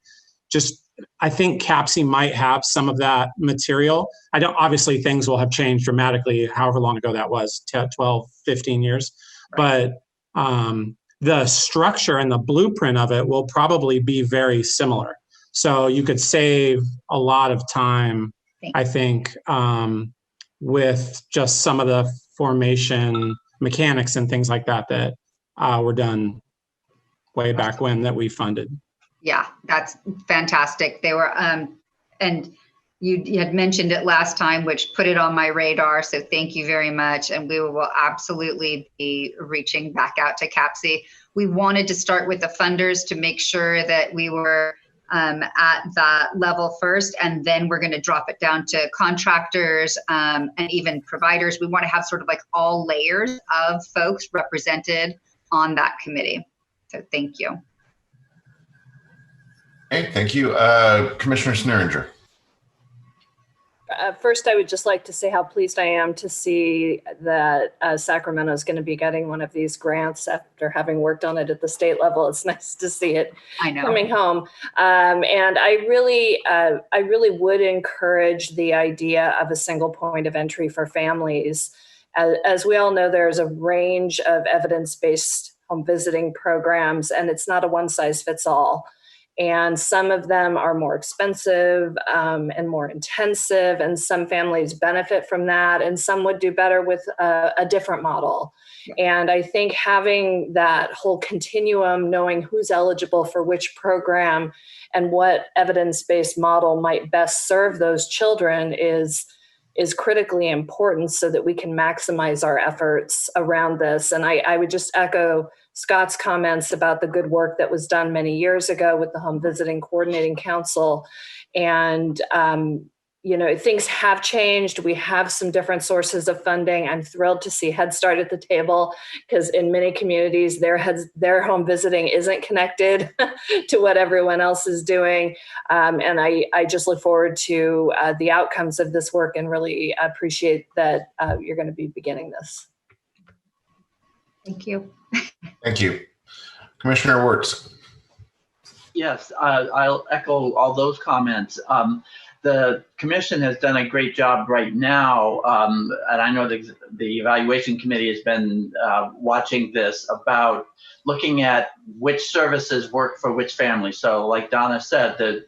Just, I think CAPC might have some of that material. Obviously things will have changed dramatically, however long ago that was, 12, 15 years. Right. But the structure and the blueprint of it will probably be very similar. So you could save a lot of time, I think, with just some of the formation mechanics and things like that that were done way back when that we funded. Yeah, that's fantastic. They were, and you had mentioned it last time, which put it on my radar. So thank you very much. And we will absolutely be reaching back out to CAPSI. We wanted to start with the funders to make sure that we were at that level first, and then we're going to drop it down to contractors and even providers. We want to have sort of like all layers of folks represented on that committee. So thank you. Okay, thank you. Commissioner Sneeringer. First, I would just like to say how pleased I am to see that Sacramento is going to be getting one of these grants after having worked on it at the state level. It's nice to see it coming home. And I really would encourage the idea of a single point of entry for families. As we all know, there's a range of evidence-based home visiting programs, and it's not a one-size-fits-all. And some of them are more expensive and more intensive, and some families benefit from that, and some would do better with a different model. And I think having that whole continuum, knowing who's eligible for which program and what evidence-based model might best serve those children is critically important so that we can maximize our efforts around this. And I would just echo Scott's comments about the good work that was done many years ago with the Home Visiting Coordinating Council. And, things have changed. We have some different sources of funding. I'm thrilled to see Head Start at the table, because in many communities, their home visiting isn't connected to what everyone else is doing. And I just look forward to the outcomes of this work and really appreciate that you're going to be beginning this. Thank you. Thank you. Commissioner Wirtz. Yes, I'll echo all those comments. The commission has done a great job right now, and I know the evaluation committee has been watching this, about looking at which services work for which family. So like Donna said, that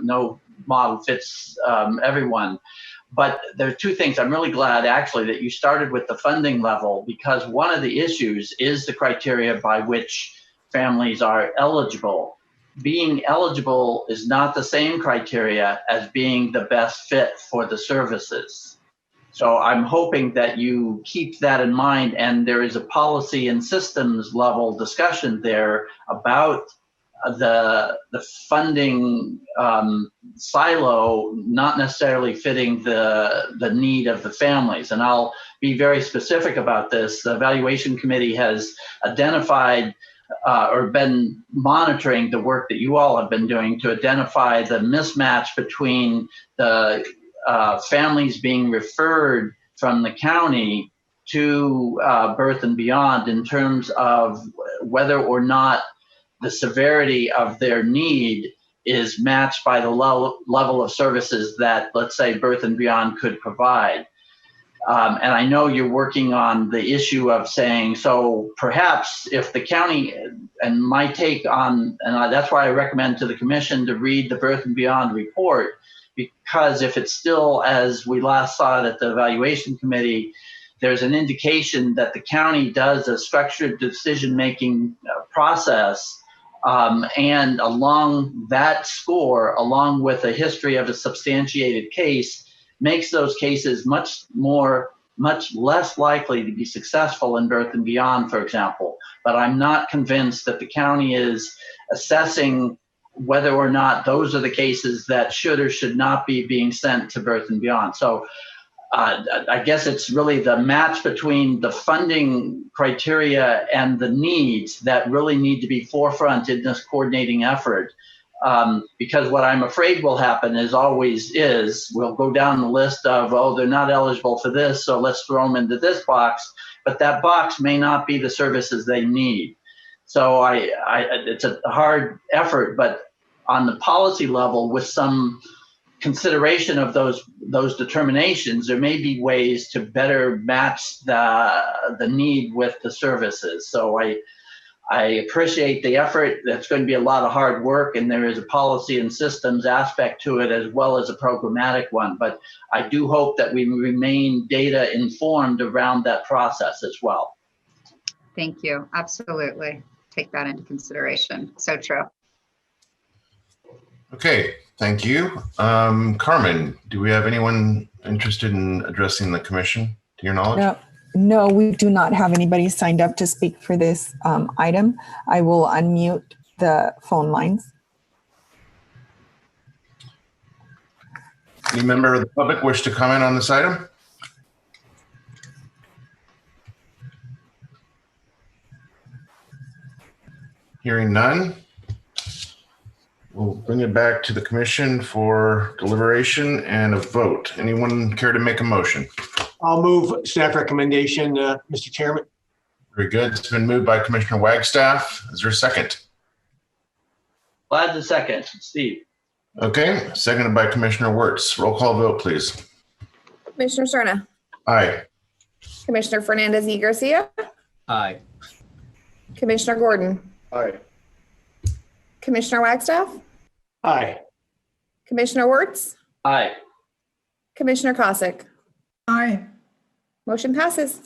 no model fits everyone. But there are two things. I'm really glad actually that you started with the funding level, because one of the issues is the criteria by which families are eligible. Being eligible is not the same criteria as being the best fit for the services. So I'm hoping that you keep that in mind, and there is a policy and systems level discussion there about the funding silo not necessarily fitting the need of the families. And I'll be very specific about this. The evaluation committee has identified or been monitoring the work that you all have been doing to identify the mismatch between the families being referred from the county to Birth and Beyond in terms of whether or not the severity of their need is matched by the level of services that, let's say, Birth and Beyond could provide. And I know you're working on the issue of saying, so perhaps if the county, and my take on, and that's why I recommend to the commission to read the Birth and Beyond report, because if it's still, as we last saw it at the evaluation committee, there's an indication that the county does a structured decision-making process. And along that score, along with a history of a substantiated case, makes those cases much less likely to be successful in Birth and Beyond, for example. But I'm not convinced that the county is assessing whether or not those are the cases that should or should not be being sent to Birth and Beyond. So I guess it's really the match between the funding criteria and the needs that really need to be forefront in this coordinating effort. Because what I'm afraid will happen we'll go down the list of, oh, they're not eligible for this, so let's throw them into this box, but that box may not be the services they need. So it's a hard effort, but on the policy level, with some consideration of those determinations, there may be ways to better match the need with the services. So I appreciate the effort. That's going to be a lot of hard work, and there is a policy and systems aspect to it as well as a programmatic one. But I do hope that we remain data informed around that process as well. Thank you. Absolutely. Take that into consideration. So true. Okay, thank you. Carmen, do we have anyone interested in addressing the commission, to your knowledge? No, we do not have anybody signed up to speak for this item. I will unmute the phone lines. Any member of the public wish to comment on this item? Hearing none, we'll bring it back to the commission for deliberation and a vote. Anyone care to make a motion? I'll move staff recommendation, Mr. Chairman. Very good. It's been moved by Commissioner Wagstaff. Is there a second? Glad to second. Steve. Okay, seconded by Commissioner Wirtz. Roll call vote, please. Commissioner Cerna, Aye. Commissioner Fernandez y Garcia, Aye. Commissioner Gordon, Aye. Commissioner Wagstaff, Aye. Commissioner Wirtz, Aye. Commissioner Cossack. Aye. Motion passes.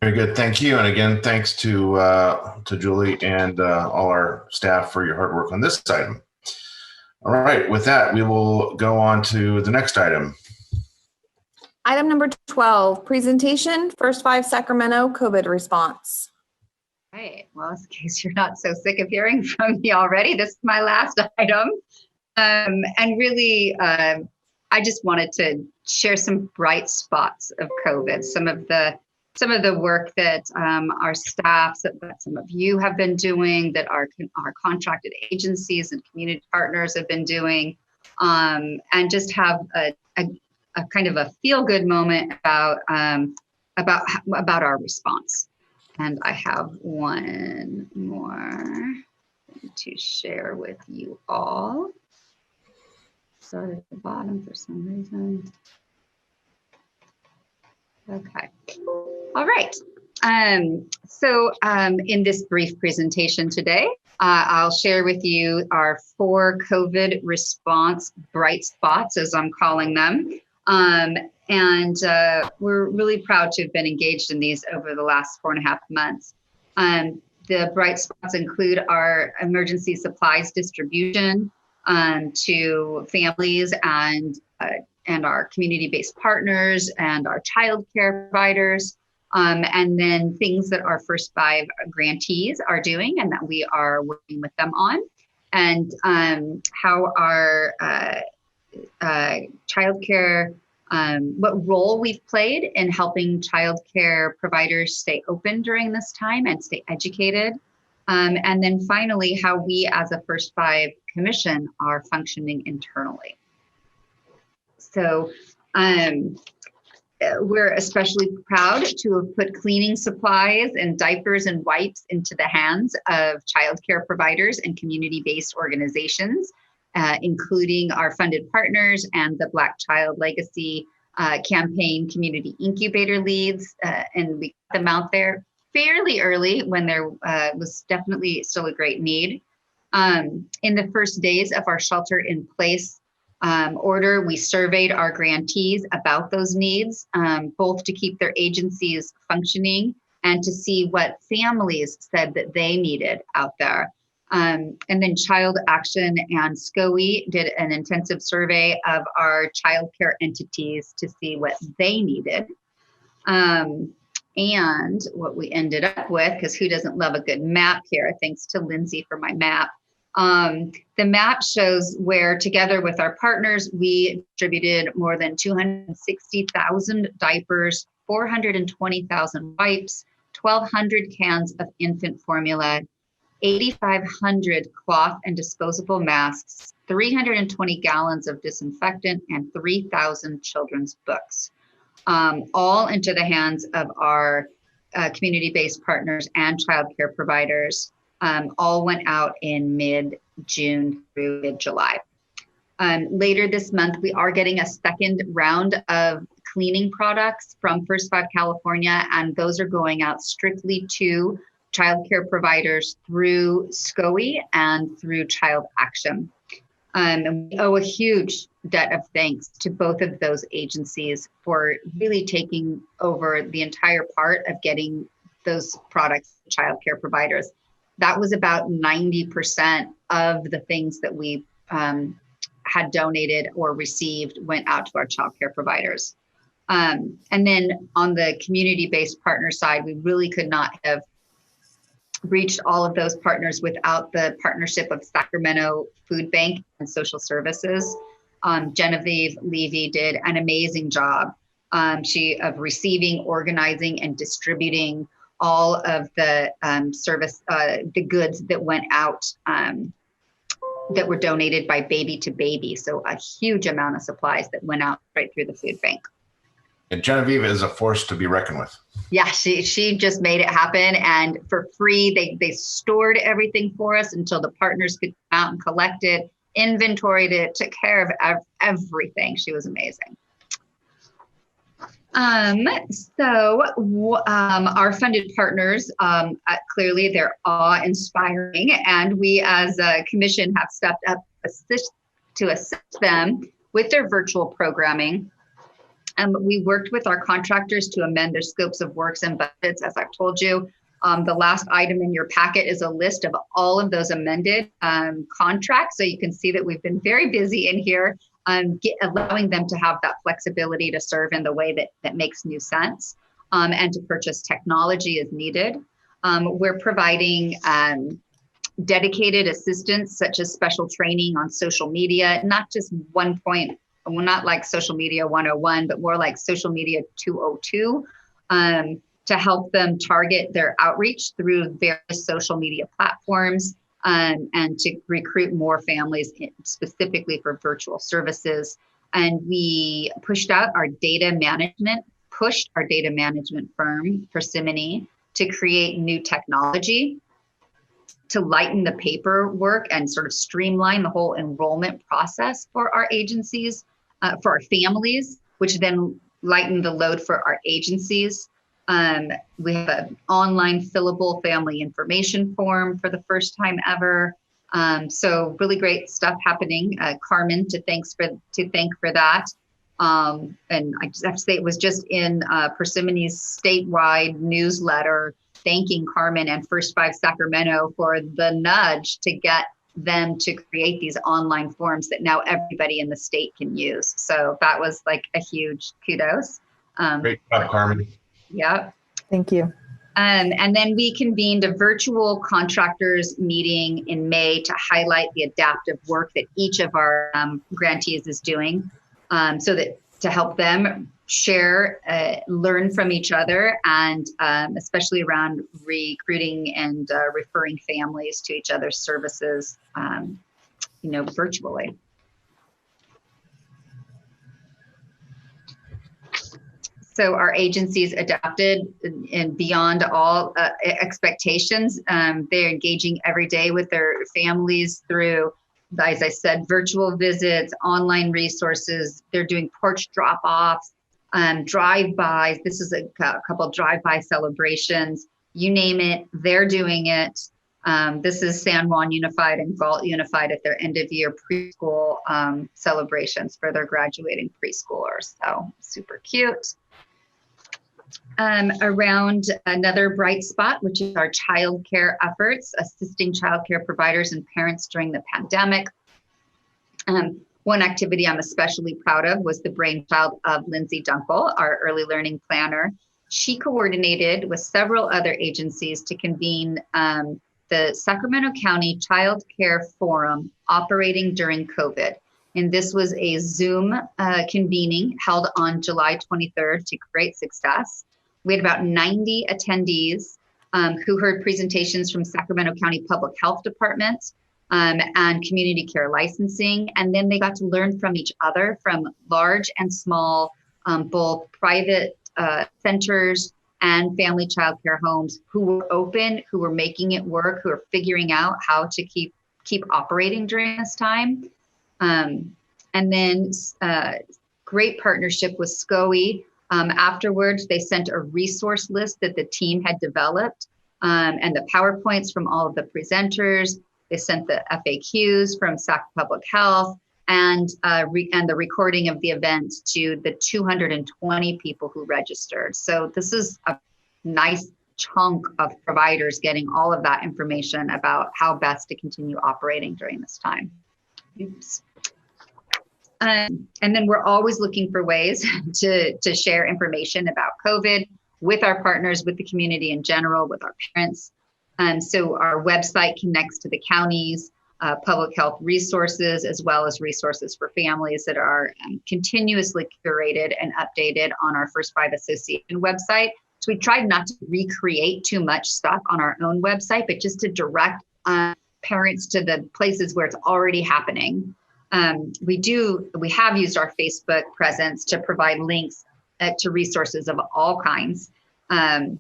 Very good. Thank you. And again, thanks to Julie and all our staff for your hard work on this item. All right. With that, we will go on to the next item. Item number 12, presentation, First Five Sacramento COVID response. Right. Well, in case you're not so sick of hearing from me already, this is my last item. And really, I just wanted to share some bright spots of COVID, some of the work that our staff, that some of you have been doing, that our contracted agencies and community partners have been doing, and just have a kind of a feel-good moment about our response. And I have one more to share with you all. Start at the bottom for some reason. Okay. All right. So in this brief presentation today, I'll share with you our 4 COVID response bright spots, as I'm calling them. And we're really proud to have been engaged in these over the last 4.5 months. The bright spots include our emergency supplies distribution to families and our community-based partners and our child care providers, and then things that our First Five grantees are doing and that we are working with them on, and how our childcare, what role we've played in helping childcare providers stay open during this time and stay educated. And then finally, how we as a First Five Commission are functioning internally. So we're especially proud to have put cleaning supplies and diapers and wipes into the hands of childcare providers and community-based organizations, including our funded partners and the Black Child Legacy campaign community incubator leads. And we got them out there fairly early when there was definitely still a great need. In the first days of our shelter in place order, we surveyed our grantees about those needs, both to keep their agencies functioning and to see what families said that they needed out there. And then Child Action and SCOE did an intensive survey of our childcare entities to see what they needed. And what we ended up with, because who doesn't love a good map here? Thanks to Lindsay for my map. The map shows where, together with our partners, we distributed more than 260,000 diapers, 420,000 wipes, 1,200 cans of infant formula, 8,500 cloth and disposable masks, 320 gallons of disinfectant, and 3,000 children's books, all into the hands of our community-based partners and childcare providers. All went out in mid-June through mid-July. Later this month, we are getting a second round of cleaning products from First Five California, and those are going out strictly to childcare providers through SCOE and through Child Action. And we owe a huge debt of thanks to both of those agencies for really taking over the entire part of getting those products to childcare providers. That was about 90% of the things that we had donated or received went out to our childcare providers. And then on the community-based partner side, we really could not have reached all of those partners without the partnership of Sacramento Food Bank and Social Services. Genevieve Levy did an amazing job. Of receiving, organizing, and distributing all of the the goods that went out that were donated by Baby to Baby. So a huge amount of supplies that went out right through the food bank. And Genevieve is a force to be reckoned with. Yeah, she just made it happen, and for free. They stored everything for us until the partners could come out and collect it, inventoried it, took care of everything. She was amazing. Our funded partners, clearly they're awe-inspiring, and we as a commission have stepped up to assist them with their virtual programming. We worked with our contractors to amend their scopes of works and budgets, as I've told you. The last item in your packet is a list of all of those amended contracts. So you can see that we've been very busy in here, allowing them to have that flexibility to serve in the way that makes new sense, and to purchase technology as needed. We're providing dedicated assistance, such as special training on social media, not just not like social media 101, but more like social media 202, to help them target their outreach through various social media platforms, and to recruit more families specifically for virtual services. And we pushed our data management firm, Persimmon, to create new technology to lighten the paperwork and sort of streamline the whole enrollment process for our agencies, for our families, which then lighten the load for our agencies. We have an online fillable family information form for the first time ever. So really great stuff happening. Carmen to thank for that. And I just have to say, it was just in Persimmon's statewide newsletter, thanking Carmen and First Five Sacramento for the nudge to get them to create these online forms that now everybody in the state can use. So that was like a huge kudos. Great job, Carmen. Yeah. Thank you. And then we convened a virtual contractors meeting in May to highlight the adaptive work that each of our grantees is doing, so that to help them share, learn from each other, and especially around recruiting and referring families to each other's services, virtually. So our agencies adapted and beyond all expectations. They're engaging every day with their families through, as I said, virtual visits, online resources. They're doing porch drop-offs, drive-bys. This is a couple drive-by celebrations. You name it, they're doing it. This is San Juan Unified and Galt Unified at their end-of-year preschool celebrations for their graduating preschoolers. So super cute. Around another bright spot, which is our childcare efforts, assisting childcare providers and parents during the pandemic. One activity I'm especially proud of was the brainchild of Lindsay Dunkel, our early learning planner. She coordinated with several other agencies to convene the Sacramento County Child Care Forum operating during COVID. And this was a Zoom convening held on July 23rd to great success. We had about 90 attendees who heard presentations from Sacramento County Public Health Department and community care licensing. And then they got to learn from each other, from large and small, both private centers and family child care homes who were open, who were making it work, who are figuring out how to keep operating during this time. And then great partnership with SCOE. Afterwards, they sent a resource list that the team had developed and the PowerPoints from all of the presenters. They sent the FAQs from Sac Public Health and the recording of the event to the 220 people who registered. So this is a nice chunk of providers getting all of that information about how best to continue operating during this time. Oops. And then we're always looking for ways to share information about COVID with our partners, with the community in general, with our parents. So our website connects to the county's public health resources, as well as resources for families that are continuously curated and updated on our First Five Association website. So we tried not to recreate too much stuff on our own website, but just to direct parents to the places where it's already happening. We have used our Facebook presence to provide links to resources of all kinds. And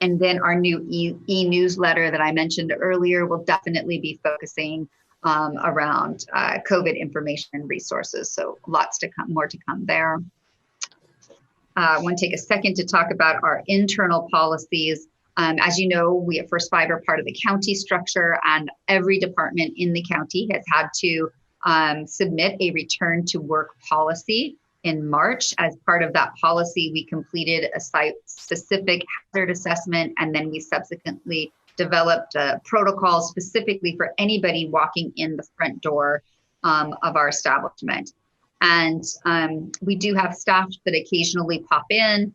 then our new e-newsletter that I mentioned earlier will definitely be focusing around COVID information and resources. So lots to come, more to come there. I want to take a second to talk about our internal policies. As you know, we at First Five are part of the county structure, and every department in the county has had to submit a return to work policy in March. As part of that policy, we completed a site-specific hazard assessment, and then we subsequently developed a protocol specifically for anybody walking in the front door of our establishment. And we do have staff that occasionally pop in,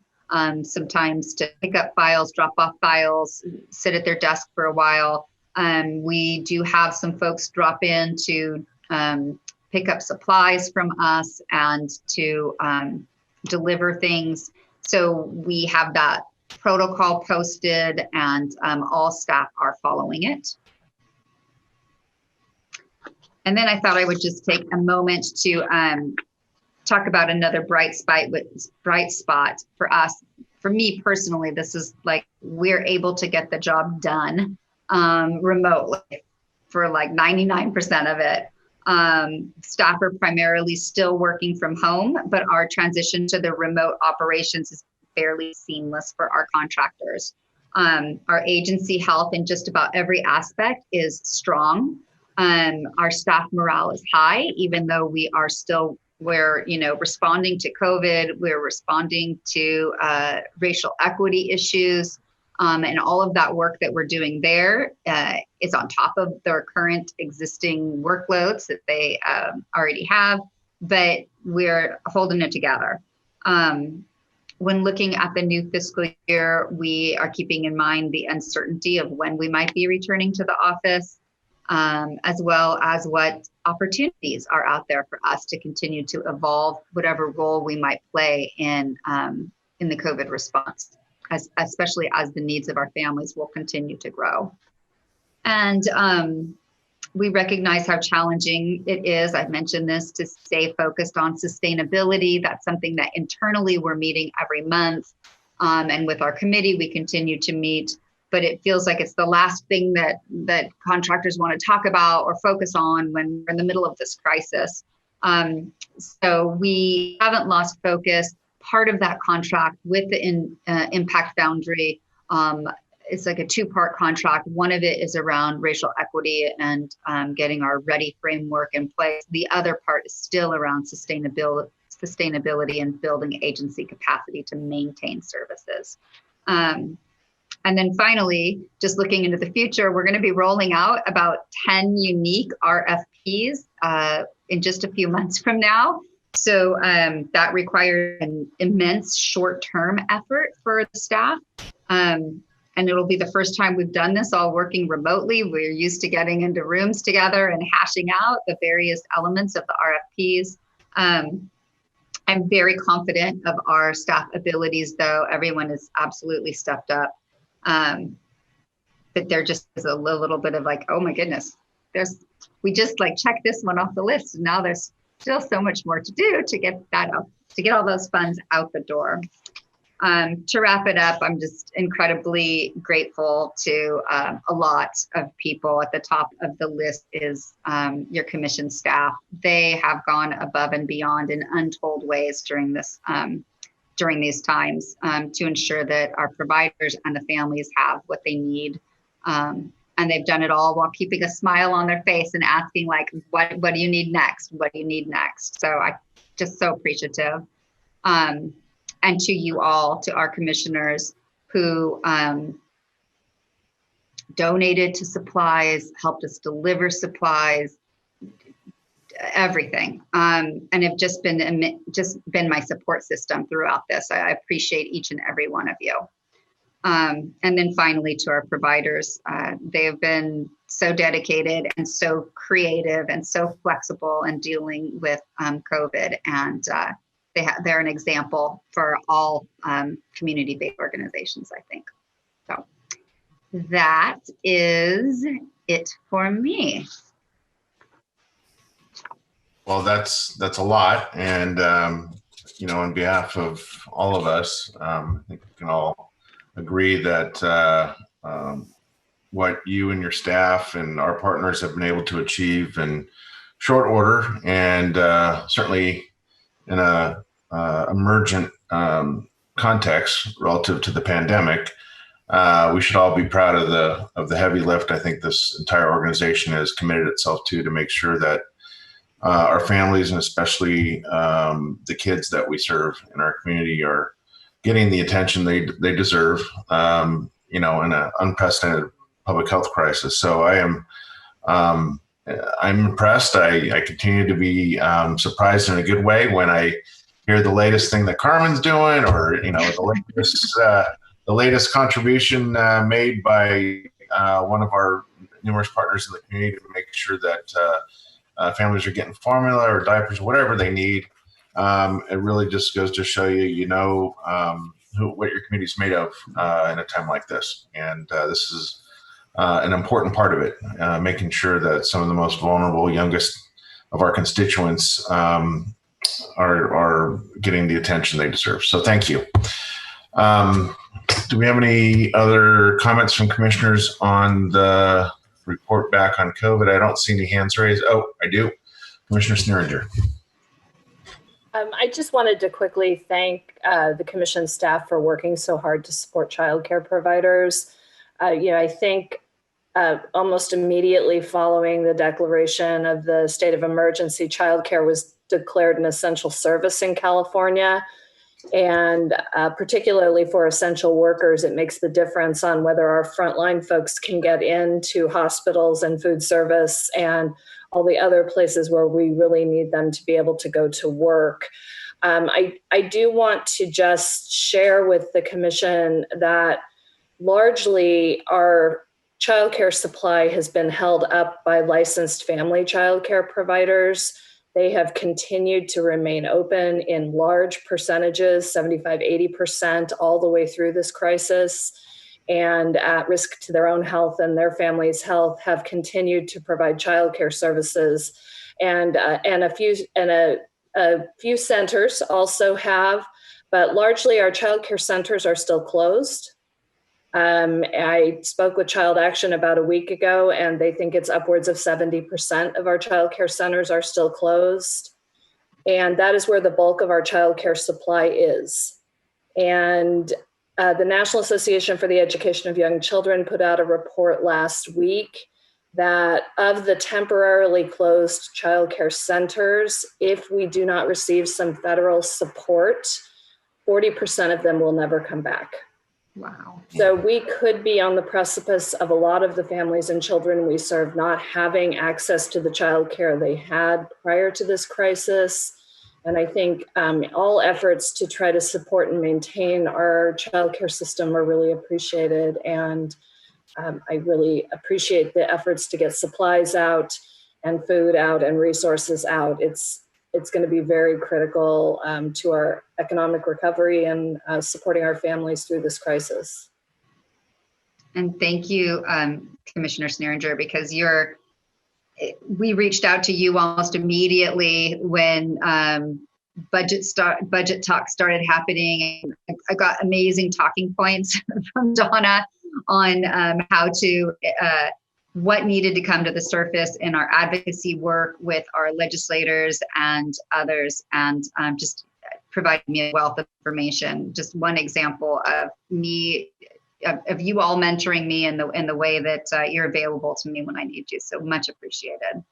sometimes to pick up files, drop off files, sit at their desk for a while. We do have some folks drop in to pick up supplies from us and to deliver things. So we have that protocol posted, and all staff are following it. And then I thought I would just take a moment to talk about another bright spot for us. For me personally, this is like, we're able to get the job done remotely for like 99% of it. Staff are primarily still working from home, but our transition to the remote operations is fairly seamless for our contractors. Our agency health in just about every aspect is strong. Our staff morale is high, even though we're responding to COVID, we're responding to racial equity issues. And all of that work that we're doing there is on top of their current existing workloads that they already have, but we're holding it together. When looking at the new fiscal year, we are keeping in mind the uncertainty of when we might be returning to the office, as well as what opportunities are out there for us to continue to evolve whatever role we might play in the COVID response, especially as the needs of our families will continue to grow. And we recognize how challenging it is, I've mentioned this, to stay focused on sustainability. That's something that internally we're meeting every month. And with our committee, we continue to meet, but it feels like it's the last thing that contractors want to talk about or focus on when we're in the middle of this crisis. So we haven't lost focus. Part of that contract with the Impact Foundry, it's like a two-part contract. One of it is around racial equity and getting our READY framework in place. The other part is still around sustainability and building agency capacity to maintain services. And then finally, just looking into the future, we're going to be rolling out about 10 unique RFPs in just a few months from now. So that requires an immense short-term effort for the staff. And it'll be the first time we've done this all working remotely. We're used to getting into rooms together and hashing out the various elements of the RFPs. I'm very confident of our staff abilities, though. Everyone is absolutely stepped up. But there just is a little bit of like, oh my goodness, we just like check this one off the list. And now there's still so much more to do to get that up, to get all those funds out the door. To wrap it up, I'm just incredibly grateful to a lot of people. At the top of the list is your commission staff. They have gone above and beyond in untold ways during this during these times to ensure that our providers and the families have what they need. And they've done it all while keeping a smile on their face and asking, like, what do you need next? What do you need next? So I just so appreciative. And to you all, to our commissioners who donated to supplies, helped us deliver supplies, everything, and have just been my support system throughout this. I appreciate each and every one of you. And then finally, to our providers, they have been so dedicated and so creative and so flexible in dealing with COVID, and they're an example for all community-based organizations, I think. So that is it for me. Well, that's a lot, and on behalf of all of us, I think we can all agree that what you and your staff and our partners have been able to achieve in short order, and certainly in a emergent context relative to the pandemic, we should all be proud of the heavy lift I think this entire organization has committed itself to make sure that our families, and especially the kids that we serve in our community, are getting the attention they deserve, in an unprecedented public health crisis. So I'm impressed. I continue to be surprised in a good way when I hear the latest thing that Carmen's doing, or the latest contribution made by one of our numerous partners in the community to make sure that families are getting formula or diapers, whatever they need. It really just goes to show you, what your community is made of in a time like this. And this is an important part of it, making sure that some of the most vulnerable, youngest of our constituents are getting the attention they deserve. So thank you. Do we have any other comments from commissioners on the report back on COVID? I don't see any hands raised. Oh, I do. Commissioner Sneeringer. I just wanted to quickly thank the commission staff for working so hard to support childcare providers. I think almost immediately following the declaration of the state of emergency, childcare was declared an essential service in California. And particularly for essential workers, it makes the difference on whether our frontline folks can get into hospitals and food service and all the other places where we really need them to be able to go to work. I do want to just share with the commission that largely our childcare supply has been held up by licensed family childcare providers. They have continued to remain open in large percentages, 75, 80%, all the way through this crisis, and at risk to their own health and their family's health, have continued to provide childcare services. And a few centers also have, but largely our childcare centers are still closed. I spoke with Child Action about a week ago, and they think it's upwards of 70% of our childcare centers are still closed. And that is where the bulk of our childcare supply is. And the National Association for the Education of Young Children put out a report last week that of the temporarily closed childcare centers, if we do not receive some federal support, 40% of them will never come back. Wow. So we could be on the precipice of a lot of the families and children we serve not having access to the child care they had prior to this crisis. And I think all efforts to try to support and maintain our child care system are really appreciated. And I really appreciate the efforts to get supplies out and food out and resources out. It's going to be very critical to our economic recovery and supporting our families through this crisis. And thank you, Commissioner Sneeringer, because we reached out to you almost immediately when budget talk started happening. I got amazing talking points from Donna on what needed to come to the surface in our advocacy work with our legislators and others. And just providing me a wealth of information. Just one example of of you all mentoring me in the way that you're available to me when I need you. So much appreciated.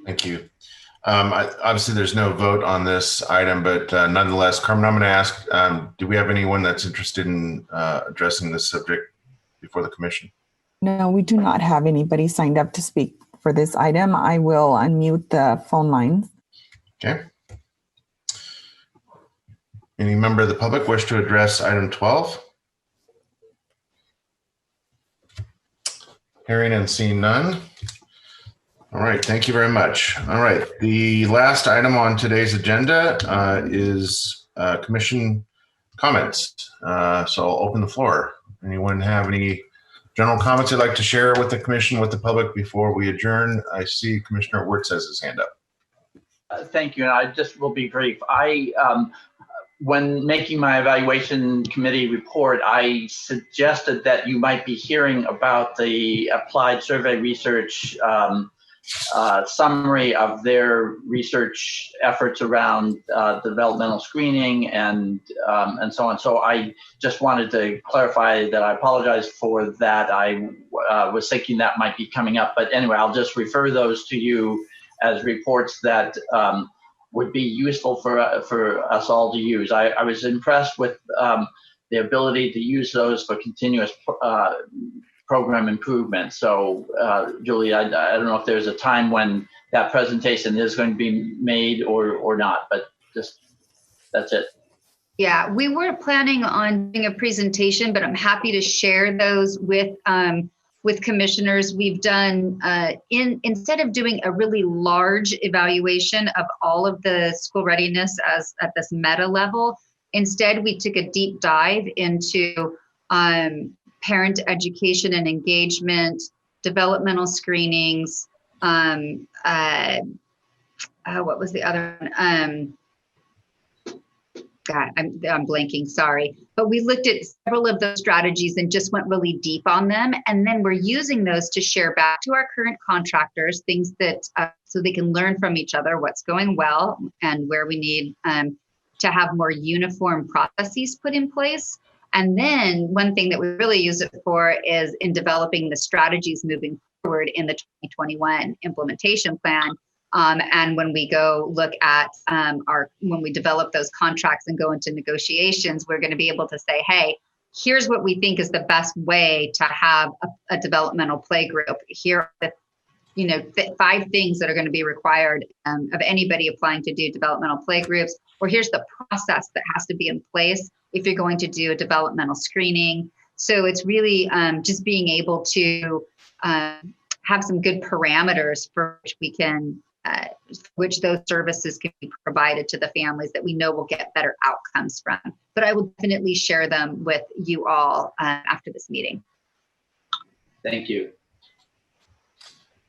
Thank you. Obviously, there's no vote on this item, but nonetheless, Carmen, I'm going to ask, do we have anyone that's interested in addressing this subject before the commission? No, we do not have anybody signed up to speak for this item. I will unmute the phone lines. Okay. Any member of the public wish to address item 12? Hearing and seeing none. All right, thank you very much. All right, the last item on today's agenda is commission comments. So I'll open the floor. Anyone have any general comments they'd like to share with the commission, with the public before we adjourn? I see Commissioner Wirtz has his hand up. Thank you, and I just will be brief. When making my evaluation committee report, I suggested that you might be hearing about the applied survey research summary of their research efforts around developmental screening and so on. So I just wanted to clarify that I apologize for that. I was thinking that might be coming up, but anyway, I'll just refer those to you as reports that would be useful for us all to use. I was impressed with the ability to use those for continuous program improvement. So, Julie, I don't know if there's a time when that presentation is going to be made or not, but just that's it. Yeah, we weren't planning on doing a presentation, but I'm happy to share those with commissioners. We've done, instead of doing a really large evaluation of all of the school readiness as at this meta level, instead we took a deep dive into parent education and engagement, developmental screenings, what was the other one? God, I'm blanking, sorry. But we looked at several of those strategies and just went really deep on them. And then we're using those to share back to our current contractors, things that, so they can learn from each other what's going well and where we need to have more uniform processes put in place. And then one thing that we really use it for is in developing the strategies moving forward in the 2021 implementation plan. And when we go look at when we develop those contracts and go into negotiations, we're going to be able to say, hey, here's what we think is the best way to have a developmental play group. Here are the 5 things that are going to be required of anybody applying to do developmental play groups, or here's the process that has to be in place if you're going to do a developmental screening. So it's really just being able to have some good parameters for which we can which those services can be provided to the families that we know will get better outcomes from. But I will definitely share them with you all after this meeting. Thank you.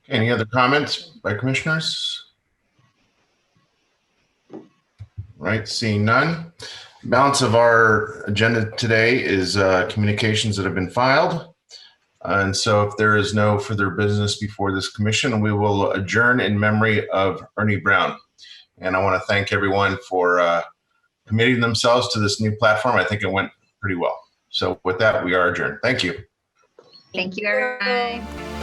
Any other comments by commissioners? Right, seeing none. Balance of our agenda today is communications that have been filed. And so if there is no further business before this commission, we will adjourn in memory of Ernie Brown. And I want to thank everyone for committing themselves to this new platform. I think it went pretty well. So with that, we are adjourned. Thank you. Thank you, everyone.